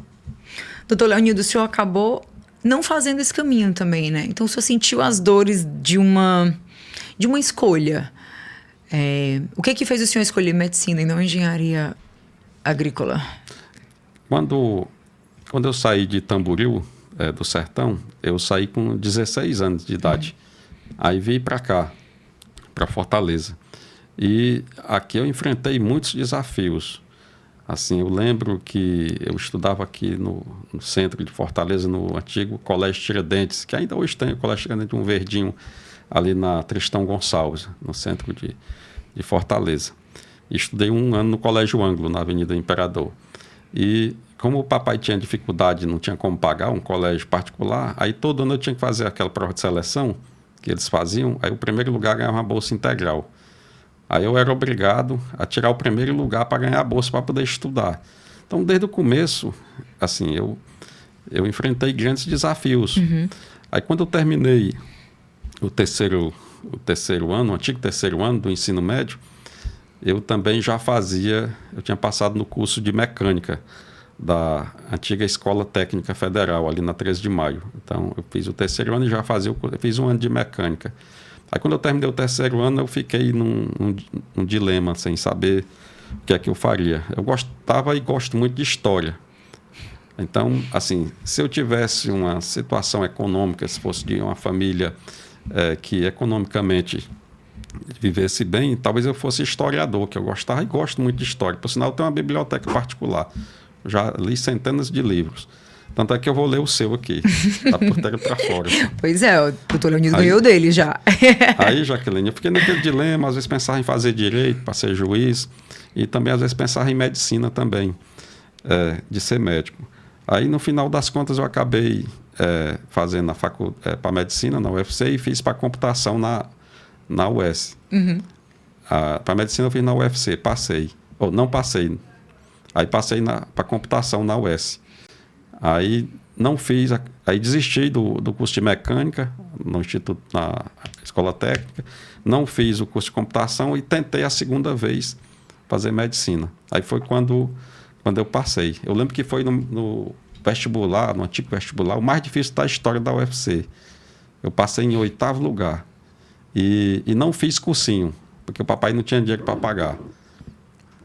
Doutor Leonildo, o senhor acabou não fazendo esse caminho também, né? Então, o senhor sentiu as dores de uma escolha. O que fez o senhor escolher medicina e não engenharia agrícola? Quando eu saí de Tamboril, do sertão, eu saí com 16 anos de idade. Aí vim para cá, para Fortaleza. E aqui eu enfrentei muitos desafios. Assim, eu lembro que eu estudava aqui no centro de Fortaleza, no antigo Colégio Tiradentes, que ainda hoje tem o Colégio Tiradentes, um verdinho, ali na Tristão Gonçalves, no centro de Fortaleza. E estudei 1 ano no Colégio Ângulo, na Avenida Imperador. E como o papai tinha dificuldade, não tinha como pagar um colégio particular, aí todo ano eu tinha que fazer aquela prova de seleção que eles faziam, aí o primeiro lugar ganhava uma bolsa integral. Aí eu era obrigado a tirar o primeiro lugar para ganhar a bolsa para poder estudar. Então, desde o começo, assim, eu enfrentei grandes desafios. Aí quando eu terminei o terceiro ano, o antigo terceiro ano do ensino médio, eu também eu tinha passado no curso de mecânica da antiga Escola Técnica Federal, ali na 13 de Maio. Então, eu fiz o terceiro ano e já fiz 1 ano de mecânica. Aí, quando eu terminei o terceiro ano, eu fiquei num dilema, sem saber o que é que eu faria. Eu gostava e gosto muito de história. Então, assim, se eu tivesse uma situação econômica, se fosse de uma família que economicamente vivesse bem, talvez eu fosse historiador, que eu gostava e gosto muito de história. Por sinal, eu tenho uma biblioteca particular. Já li centenas de livros. Tanto é que eu vou ler o seu aqui, da porteira para fora. Pois é, o doutor Leonildo ganhou dele já. Aí, Jaqueline, eu fiquei naquele dilema, às vezes pensava em fazer direito para ser juiz, e também às vezes pensava em medicina também, de ser médico. Aí, no final das contas, eu acabei fazendo para medicina na UFC e fiz para computação na UES. Para medicina eu fiz na UFC, passei. Ou não passei. Aí passei para computação na UES. Aí não fiz, aí desisti do curso de mecânica no Instituto, na Escola Técnica, não fiz o curso de computação e tentei a segunda vez fazer medicina. Aí foi quando eu passei. Eu lembro que foi no vestibular, no antigo vestibular, o mais difícil da história da UFC. Eu passei em 8º lugar. e não fiz cursinho, porque o papai não tinha dinheiro para pagar.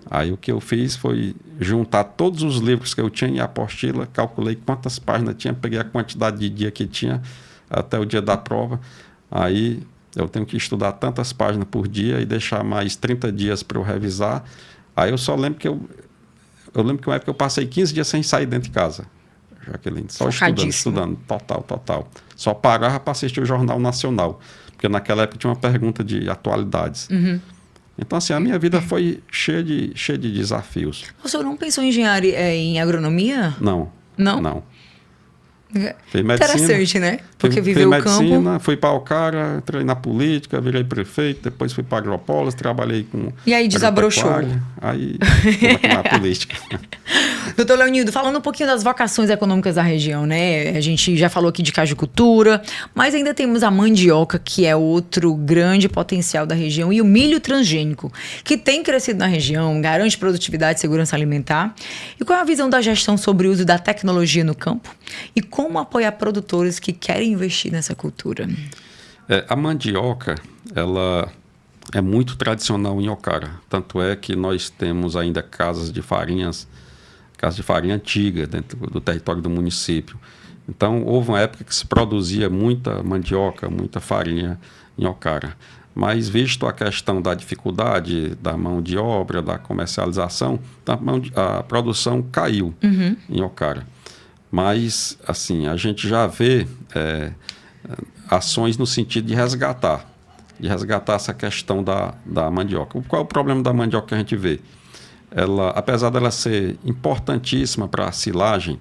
Aí o que eu fiz foi juntar todos os livros que eu tinha em apostila, calculei quantas páginas tinha, peguei a quantidade de dia que tinha até o dia da prova. Aí eu tenho que estudar tantas páginas por dia e deixar mais 30 dias para eu revisar. Aí eu só lembro que eu lembro que uma época eu passei 15 dias sem sair dentro de casa, Jaqueline, só estudando, total. Só parava para assistir o Jornal Nacional, porque naquela época tinha uma pergunta de atualidades. Então, assim, a minha vida foi cheia de desafios. O senhor não pensou em engenharia, em agronomia? Não. Fiz medicina, interessante, né? Porque viveu o campo. Fui para Alcara, entrei na política, virei prefeito, depois fui para Agropólis, trabalhei com... E aí desabrochou. Aí fui aqui na política. Doutor Leonildo, falando um pouquinho das vocações econômicas da região, né? A gente já falou aqui de cajucultura, mas ainda temos a mandioca, que é outro grande potencial da região, e o milho transgênico, que tem crescido na região, garante produtividade e segurança alimentar. E qual é a visão da gestão sobre o uso da tecnologia no campo? E como apoiar produtores que querem investir nessa cultura? A mandioca, ela é muito tradicional em Ocara. Tanto é que nós temos ainda casas de farinha antiga dentro do território do município. Então, houve uma época que se produzia muita mandioca, muita farinha em Ocara. Mas, visto a questão da dificuldade da mão de obra, da comercialização, a produção caiu em Ocara. Mas, assim, a gente já vê ações no sentido de resgatar essa questão da mandioca. Qual é o problema da mandioca que a gente vê? Ela, apesar dela ser importantíssima para a silagem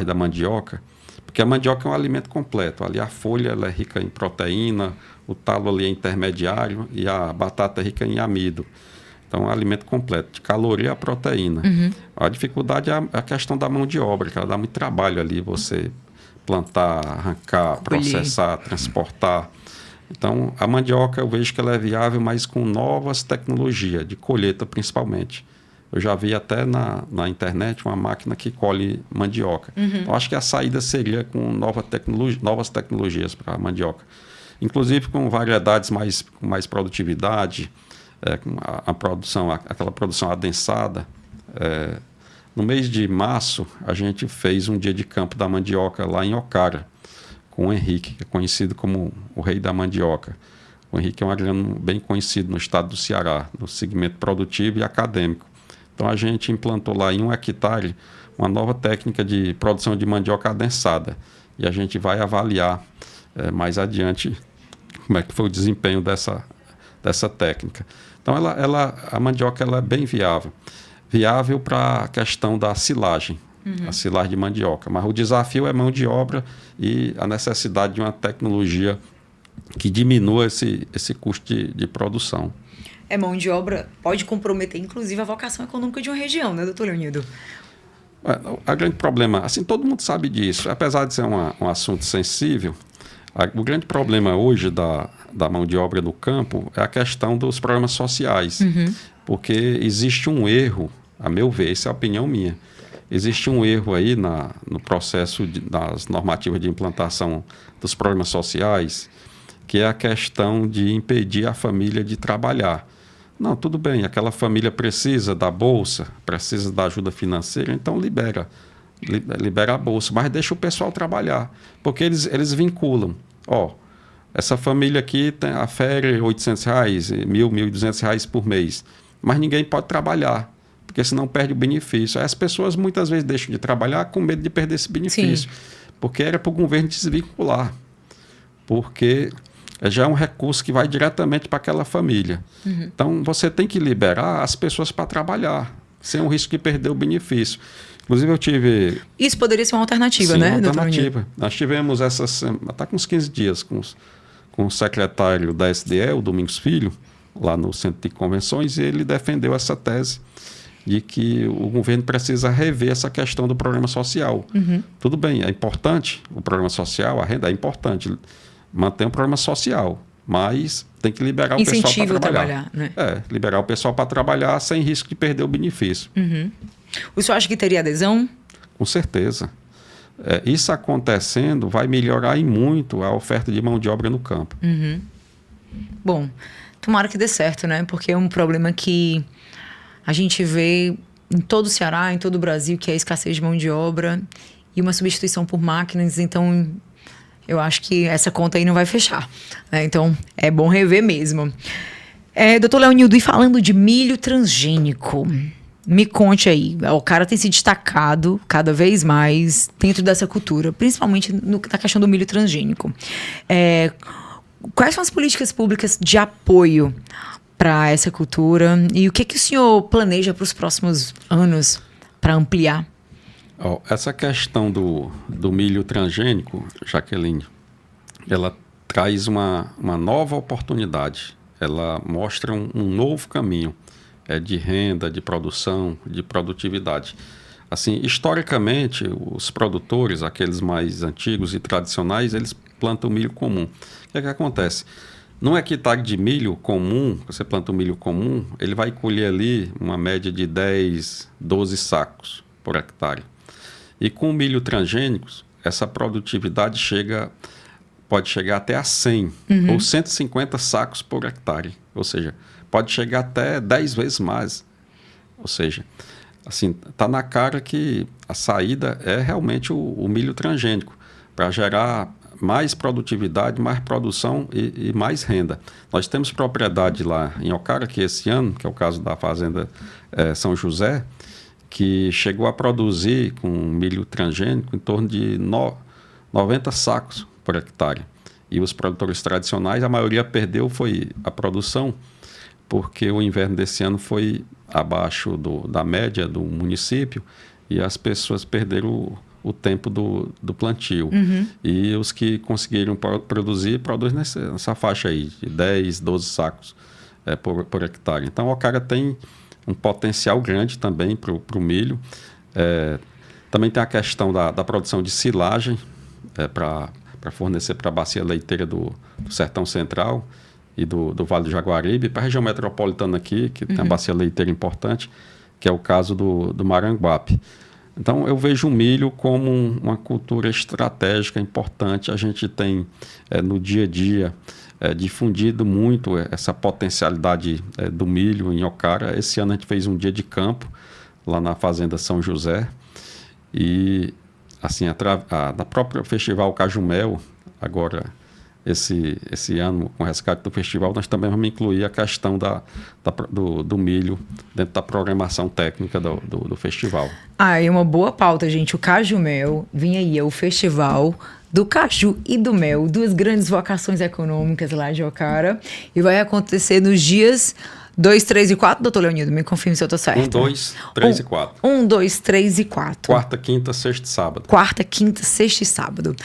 da mandioca, porque a mandioca é um alimento completo. Ali a folha ela é rica em proteína, o talo ali é intermediário e a batata é rica em amido. Então, é um alimento completo, de caloria a proteína. A dificuldade é a questão da mão de obra, que ela dá muito trabalho ali, você plantar, arrancar, processar, transportar. Então, a mandioca eu vejo que ela é viável, mas com novas tecnologias, de colheita principalmente. Eu já vi até na internet uma máquina que colhe mandioca. Então, acho que a saída seria com novas tecnologias para a mandioca. Inclusive com variedades com mais produtividade, com a produção, aquela produção adensada. No mês de março, a gente fez um dia de campo da mandioca lá em Ocara, com o Henrique, que é conhecido como o rei da mandioca. O Henrique é um agrônomo bem conhecido no estado do Ceará, no segmento produtivo e acadêmico. Então, a gente implantou lá em 1 hectare uma nova técnica de produção de mandioca adensada. E a gente vai avaliar mais adiante como é que foi o desempenho dessa técnica. Então, a mandioca ela é bem viável. Viável para a questão da silagem. A silagem de mandioca. Mas o desafio é mão de obra e a necessidade de uma tecnologia que diminua esse custo de produção. Mão de obra pode comprometer, inclusive, a vocação econômica de uma região, né, doutor Leonildo? O grande problema, assim, todo mundo sabe disso, apesar de ser um assunto sensível, o grande problema hoje da mão de obra no campo é a questão dos programas sociais. Porque existe um erro, a meu ver, essa é a opinião minha, existe um erro aí no processo das normativas de implantação dos programas sociais, que é a questão de impedir a família de trabalhar. Não, tudo bem, aquela família precisa da bolsa, precisa da ajuda financeira, então libera a bolsa, mas deixa o pessoal trabalhar, porque eles vinculam. Essa família aqui afere R$800, R$1.000, R$1.200 por mês, mas ninguém pode trabalhar, porque senão perde o benefício. Aí as pessoas muitas vezes deixam de trabalhar com medo de perder esse benefício. Sim. Porque era para o governo desvincular. Porque já é um recurso que vai diretamente para aquela família. Então, você tem que liberar as pessoas para trabalhar, sem o risco de perder o benefício. Inclusive, eu tive... Isso poderia ser uma alternativa, né, doutor? Sim, alternativa. Nós tivemos está com uns 15 dias, com o secretário da SDE, o Domingos Filho, lá no Centro de Convenções, e ele defendeu essa tese de que o governo precisa rever essa questão do programa social. Tudo bem, é importante o programa social, a renda é importante, manter um programa social, mas tem que liberar o pessoal para trabalhar. Né? Liberar o pessoal para trabalhar sem risco de perder o benefício. O senhor acha que teria adesão? Com certeza. Isso acontecendo vai melhorar em muito a oferta de mão de obra no campo. Bom, tomara que dê certo, né? Porque é um problema que a gente vê em todo o Ceará, em todo o Brasil, que é a escassez de mão de obra e uma substituição por máquinas. Então, eu acho que essa conta aí não vai fechar, né? Então, é bom rever mesmo. Doutor Leonildo, e falando de milho transgênico, me conte aí. O cara tem se destacado cada vez mais dentro dessa cultura, principalmente na questão do milho transgênico. Quais são as políticas públicas de apoio para essa cultura e o que o senhor planeja para os próximos anos para ampliar? Essa questão do milho transgênico, Jaqueline, ela traz uma nova oportunidade. Ela mostra um novo caminho de renda, de produção, de produtividade. Assim, historicamente, os produtores, aqueles mais antigos e tradicionais, eles plantam milho comum. O que é que acontece? Num hectare de milho comum, você planta um milho comum, ele vai colher ali uma média de 10, 12 sacos por hectare. E com o milho transgênico, essa produtividade pode chegar até a 100 ou 150 sacos por hectare. Ou seja, pode chegar até 10 vezes mais. Ou seja, assim, está na cara que a saída é realmente o milho transgênico, para gerar mais produtividade, mais produção e mais renda. Nós temos propriedade lá em Ocara, que esse ano, que é o caso da Fazenda São José, que chegou a produzir com milho transgênico em torno de 90 sacos por hectare. E os produtores tradicionais, a maioria perdeu foi a produção, porque o inverno desse ano foi abaixo da média do município e as pessoas perderam o tempo do plantio. E os que conseguiram produzem nessa faixa aí, de 10, 12 sacos por hectare. Então, o Ocara tem um potencial grande também para o milho. Também tem a questão da produção de silagem para fornecer para a bacia leiteira do Sertão Central e do Vale do Jaguaribe, para a região metropolitana aqui, que tem uma bacia leiteira importante, que é o caso do Maranguape. Então, eu vejo o milho como uma cultura estratégica importante. A gente tem, no dia a dia, difundido muito essa potencialidade do milho em Ocara. Esse ano a gente fez um dia de campo lá na Fazenda São José. E, assim, da própria Festival Cajumel, agora, esse ano, com o resgate do festival, nós também vamos incluir a questão do milho dentro da programação técnica do festival. E uma boa pauta, gente. O Cajumel, vinha aí, o festival do caju e do mel, duas grandes vocações econômicas lá de Ocara. E vai acontecer nos dias 2, 3 e 4, doutor Leonildo, me confirme se eu estou certo. 1, 2, 3 e 4. 1, 2, 3 e 4. Quarta, quinta, sexta e sábado. Quarta, quinta, sexta e sábado.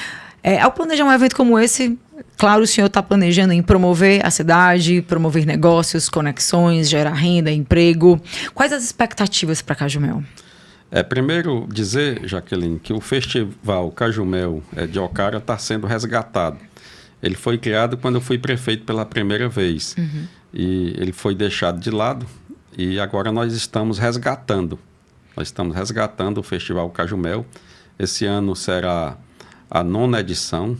Ao planejar um evento como esse, claro, o senhor está planejando em promover a cidade, promover negócios, conexões, gerar renda, emprego. Quais as expectativas para Cajumel? Primeiro dizer, Jaqueline, que o Festival Cajumel de Ocara está sendo resgatado. Ele foi criado quando eu fui prefeito pela primeira vez. E ele foi deixado de lado e agora nós estamos resgatando. Nós estamos resgatando o Festival Cajumel. Esse ano será a 9ª edição.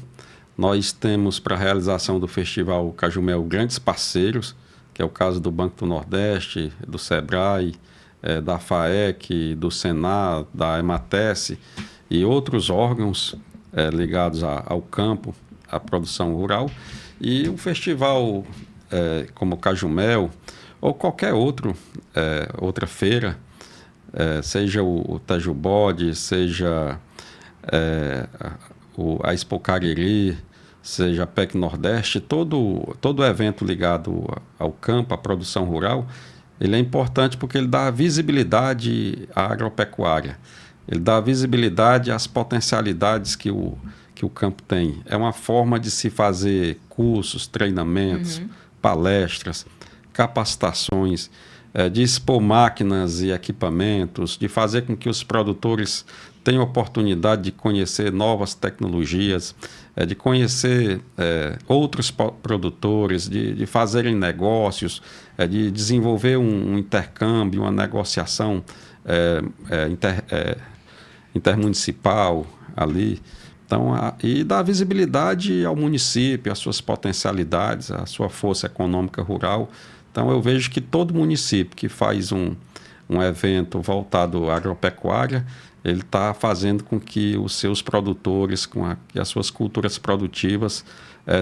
Nós temos para a realização do Festival Cajumel grandes parceiros, que é o caso do Banco do Nordeste, do Sebrae, da FAEC, do Senar, da Ematece e outros órgãos ligados ao campo, à produção rural. E o festival como o Cajumel ou qualquer outra feira, seja o Tajubode, seja a Expo Cariri, seja a PEC Nordeste, todo evento ligado ao campo, à produção rural, ele é importante porque ele dá visibilidade à agropecuária, ele dá visibilidade às potencialidades que o campo tem. É uma forma de se fazer cursos, treinamentos, palestras, capacitações, de expor máquinas e equipamentos, de fazer com que os produtores tenham oportunidade de conhecer novas tecnologias, de conhecer outros produtores, de fazerem negócios, de desenvolver um intercâmbio, uma negociação intermunicipal ali, Então, e dar visibilidade ao município, às suas potencialidades, à sua força econômica rural. Então, eu vejo que todo município que faz um evento voltado à agropecuária, ele está fazendo com que os seus produtores, que as suas culturas produtivas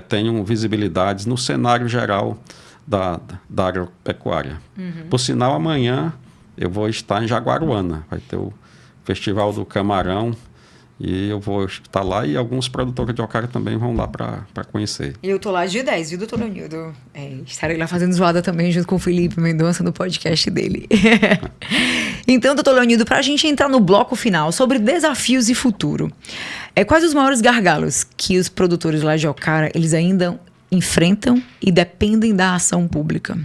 tenham visibilidades no cenário geral da agropecuária. Por sinal, amanhã eu vou estar em Jaguaruana, vai ter o Festival do Camarão, e eu vou estar lá e alguns produtores de Ocara também vão lá para conhecer. E eu tô lá dia 10, viu, doutor Leonildo? Estarei lá fazendo zoada também junto com o Felipe Mendonça no podcast dele. Então, doutor Leonildo, para a gente entrar no bloco final sobre desafios e futuro, quais os maiores gargalos que os produtores lá de Ocara, eles ainda enfrentam e dependem da ação pública?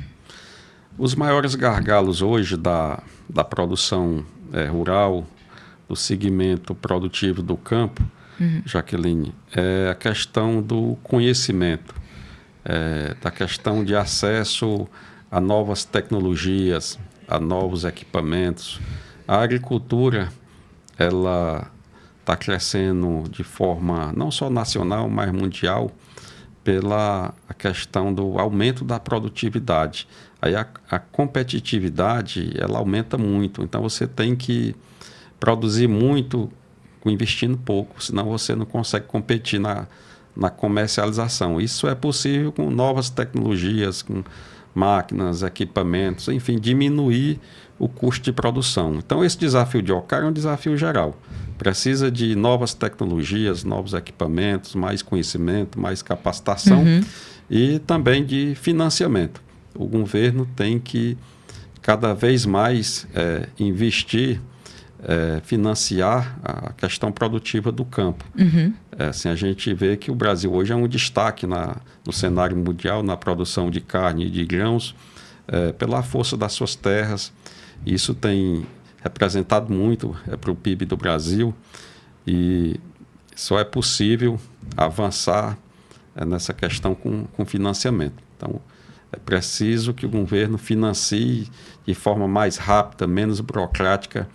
Os maiores gargalos hoje da produção rural, do segmento produtivo do campo, Jaqueline, é a questão do conhecimento, da questão de acesso a novas tecnologias, a novos equipamentos. A agricultura, ela está crescendo de forma não só nacional, mas mundial, pela a questão do aumento da produtividade. Aí a competitividade, ela aumenta muito, então você tem que produzir muito investindo pouco, senão você não consegue competir na comercialização. Isso é possível com novas tecnologias, com máquinas, equipamentos, enfim, diminuir o custo de produção. Então, esse desafio de Ocara é um desafio geral. Precisa de novas tecnologias, novos equipamentos, mais conhecimento, mais capacitação e também de financiamento. O governo tem que cada vez mais investir, financiar a questão produtiva do campo. Assim, a gente vê que o Brasil hoje é um destaque no cenário mundial na produção de carne e de grãos, pela força das suas terras. Isso tem representado muito para o PIB do Brasil e só é possível avançar nessa questão com financiamento. Então, é preciso que o governo financie de forma mais rápida, menos burocrática,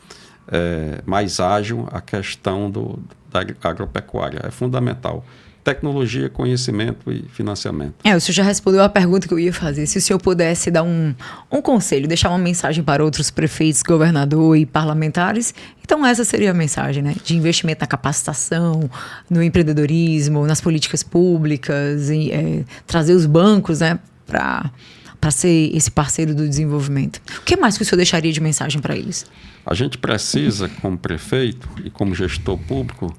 mais ágil a questão da agropecuária. É fundamental. Tecnologia, conhecimento e financiamento. O senhor já respondeu a pergunta que eu ia fazer. Se o senhor pudesse dar um conselho, deixar uma mensagem para outros prefeitos, governador e parlamentares, então essa seria a mensagem, né? De investimento na capacitação, no empreendedorismo, nas políticas públicas, e trazer os bancos, né, para ser esse parceiro do desenvolvimento. O que mais que o senhor deixaria de mensagem para eles? A gente precisa, como prefeito e como gestor público,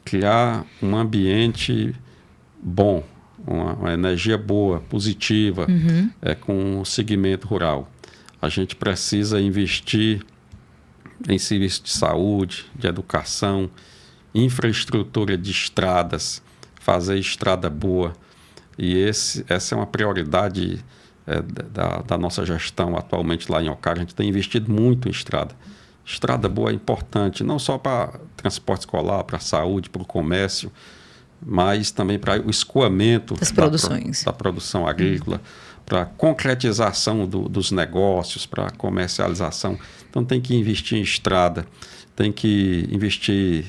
criar um ambiente bom, uma energia boa, positiva, com o segmento rural. A gente precisa investir em serviços de saúde, de educação, infraestrutura de estradas, fazer estrada boa. E essa é uma prioridade da nossa gestão atualmente lá em Ocara. A gente tem investido muito em estrada. Estrada boa é importante, não só para transporte escolar, para a saúde, para o comércio, mas também para o escoamento da produção agrícola, para a concretização dos negócios, para a comercialização. Então tem que investir em estrada, tem que investir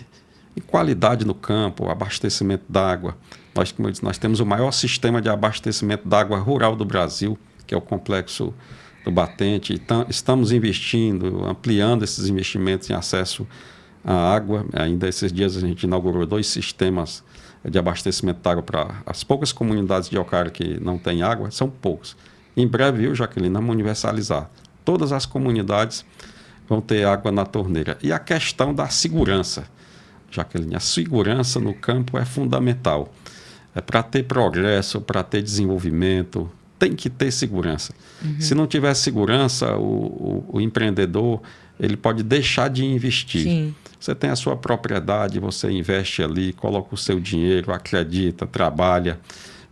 em qualidade no campo, abastecimento d'água. Como eu disse, nós temos o maior sistema de abastecimento d'água rural do Brasil, que é o Complexo do Batente. Então, estamos investindo, ampliando esses investimentos em acesso à água. Ainda esses dias a gente inaugurou 2 sistemas de abastecimento de água para as poucas comunidades de Ocara que não têm água, são poucos. Em breve, viu, Jaqueline, vamos universalizar. Todas as comunidades vão ter água na torneira. E a questão da segurança, Jaqueline, a segurança no campo é fundamental. Para ter progresso, para ter desenvolvimento, tem que ter segurança. Se não tiver segurança, o empreendedor ele pode deixar de investir. Sim. Você tem a sua propriedade, você investe ali, coloca o seu dinheiro, acredita, trabalha,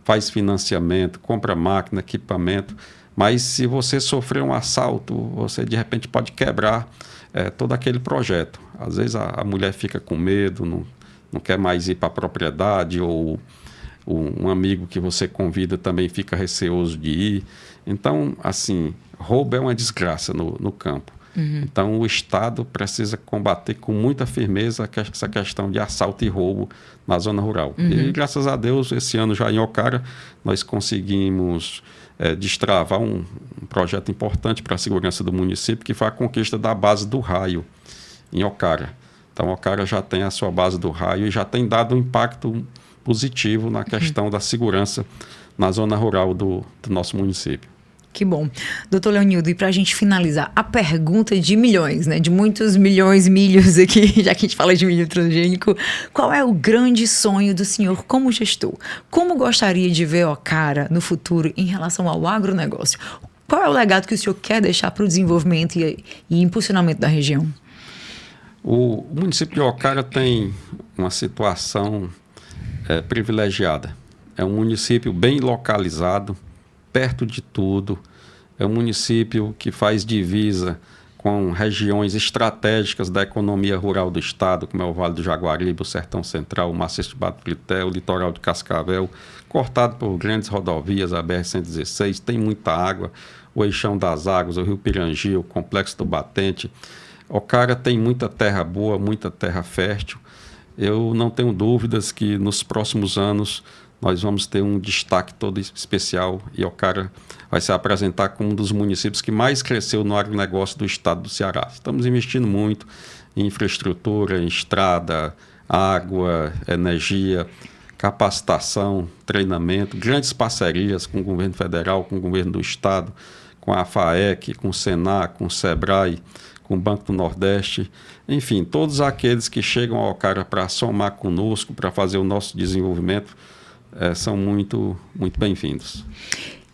faz financiamento, compra máquina, equipamento, mas se você sofrer um assalto, você de repente pode quebrar todo aquele projeto. Às vezes a mulher fica com medo, não quer mais ir para a propriedade, ou um amigo que você convida também fica receoso de ir. Então, assim, roubo é uma desgraça no campo. Então, o Estado precisa combater com muita firmeza essa questão de assalto e roubo na zona rural. E, graças a Deus, esse ano já em Ocara, nós conseguimos destravar um projeto importante para a segurança do município, que foi a conquista da base do raio em Ocara. Então, Ocara já tem a sua base do raio e já tem dado um impacto positivo na questão da segurança na zona rural do nosso município. Que bom. Doutor Leonildo, e para a gente finalizar, a pergunta de milhões, né? De muitos milhos aqui, já que a gente fala de milho transgênico, qual é o grande sonho do senhor como gestor? Como gostaria de ver Ocara no futuro em relação ao agronegócio? Qual é o legado que o senhor quer deixar para o desenvolvimento e impulsionamento da região? O município de Ocara tem uma situação privilegiada. É um município bem localizado, perto de tudo. É um município que faz divisa com regiões estratégicas da economia rural do estado, como é o Vale do Jaguaribe, o Sertão Central, o Maciço de Batureté, o litoral de Cascavel, cortado por grandes rodovias, a BR-116, tem muita água, o Eixão das Águas, o Rio Pirangi, o Complexo do Batente. Ocara tem muita terra boa, muita terra fértil. Eu não tenho dúvidas que nos próximos anos nós vamos ter um destaque todo especial e Ocara vai se apresentar como um dos municípios que mais cresceu no agronegócio do estado do Ceará. Estamos investindo muito em infraestrutura, em estrada, água, energia, capacitação, treinamento, grandes parcerias com o governo federal, com o governo do estado, com a FAEC, com o Senac, com o Sebrae, com o Banco do Nordeste, enfim, todos aqueles que chegam a Ocara para somar conosco, para fazer o nosso desenvolvimento, são muito, muito bem-vindos.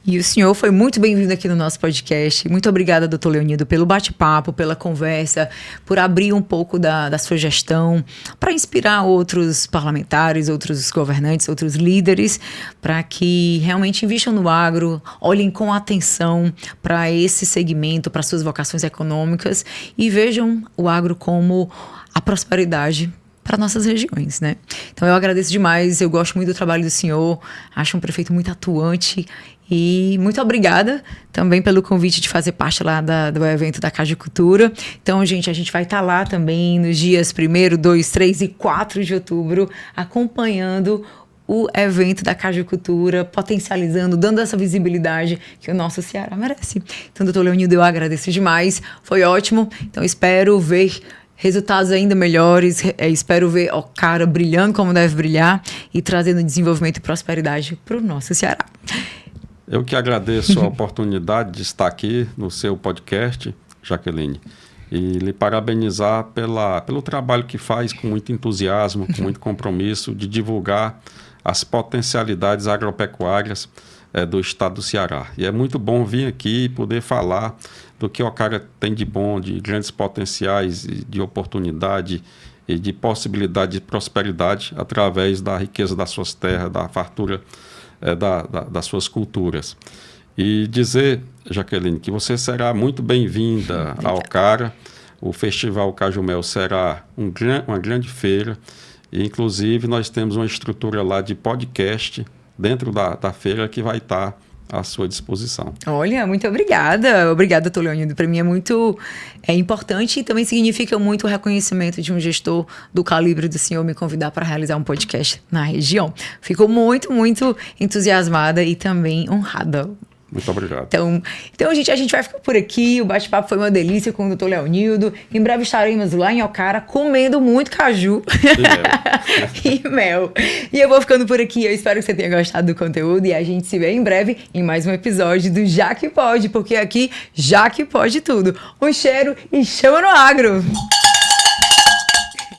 E o senhor foi muito bem-vindo aqui no nosso podcast. Muito obrigada, doutor Leonildo, pelo bate-papo, pela conversa, por abrir um pouco da sua gestão, para inspirar outros parlamentares, outros governantes, outros líderes, para que realmente investam no agro, olhem com atenção para esse segmento, para suas vocações econômicas e vejam o agro como a prosperidade para nossas regiões, né? Então eu agradeço demais, eu gosto muito do trabalho do senhor, acho um prefeito muito atuante e muito obrigada também pelo convite de fazer parte lá do evento da Cajucultura. Então, gente, a gente vai estar lá também nos dias 1º, 2, 3 e 4 de outubro, acompanhando o evento da Cajucultura, potencializando, dando essa visibilidade que o nosso Ceará merece. Então, doutor Leonildo, eu agradeço demais, foi ótimo. Então, espero ver resultados ainda melhores, espero ver Ocara brilhando como deve brilhar e trazendo desenvolvimento e prosperidade para o nosso Ceará. Eu que agradeço a oportunidade de estar aqui no seu podcast, Jaqueline, e lhe parabenizar pelo trabalho que faz com muito entusiasmo, com muito compromisso de divulgar as potencialidades agropecuárias do estado do Ceará. E é muito bom vir aqui e poder falar do que Ocara tem de bom, de grandes potenciais, de oportunidade e de possibilidade de prosperidade através da riqueza das suas terras, da fartura das suas culturas. E dizer, Jaqueline, que você será muito bem-vinda a Ocara. O Festival Cajumel será uma grande feira e, inclusive, nós temos uma estrutura lá de podcast dentro da feira que vai estar à sua disposição. Olha, muito obrigada. Obrigada, doutor Leonildo. Para mim é muito importante e também significa muito o reconhecimento de um gestor do calibre do senhor me convidar para realizar um podcast na região. Fico muito, muito entusiasmada e também honrada. Muito obrigado. Então, gente, a gente vai ficar por aqui. O bate-papo foi uma delícia com o doutor Leonildo. Em breve estaremos lá em Ocara comendo muito caju e mel. E eu vou ficando por aqui. Eu espero que você tenha gostado do conteúdo e a gente se vê em breve em mais um episódio do Já Que Pode, porque aqui Já Que Pode Tudo. Um cheiro e chama no agro!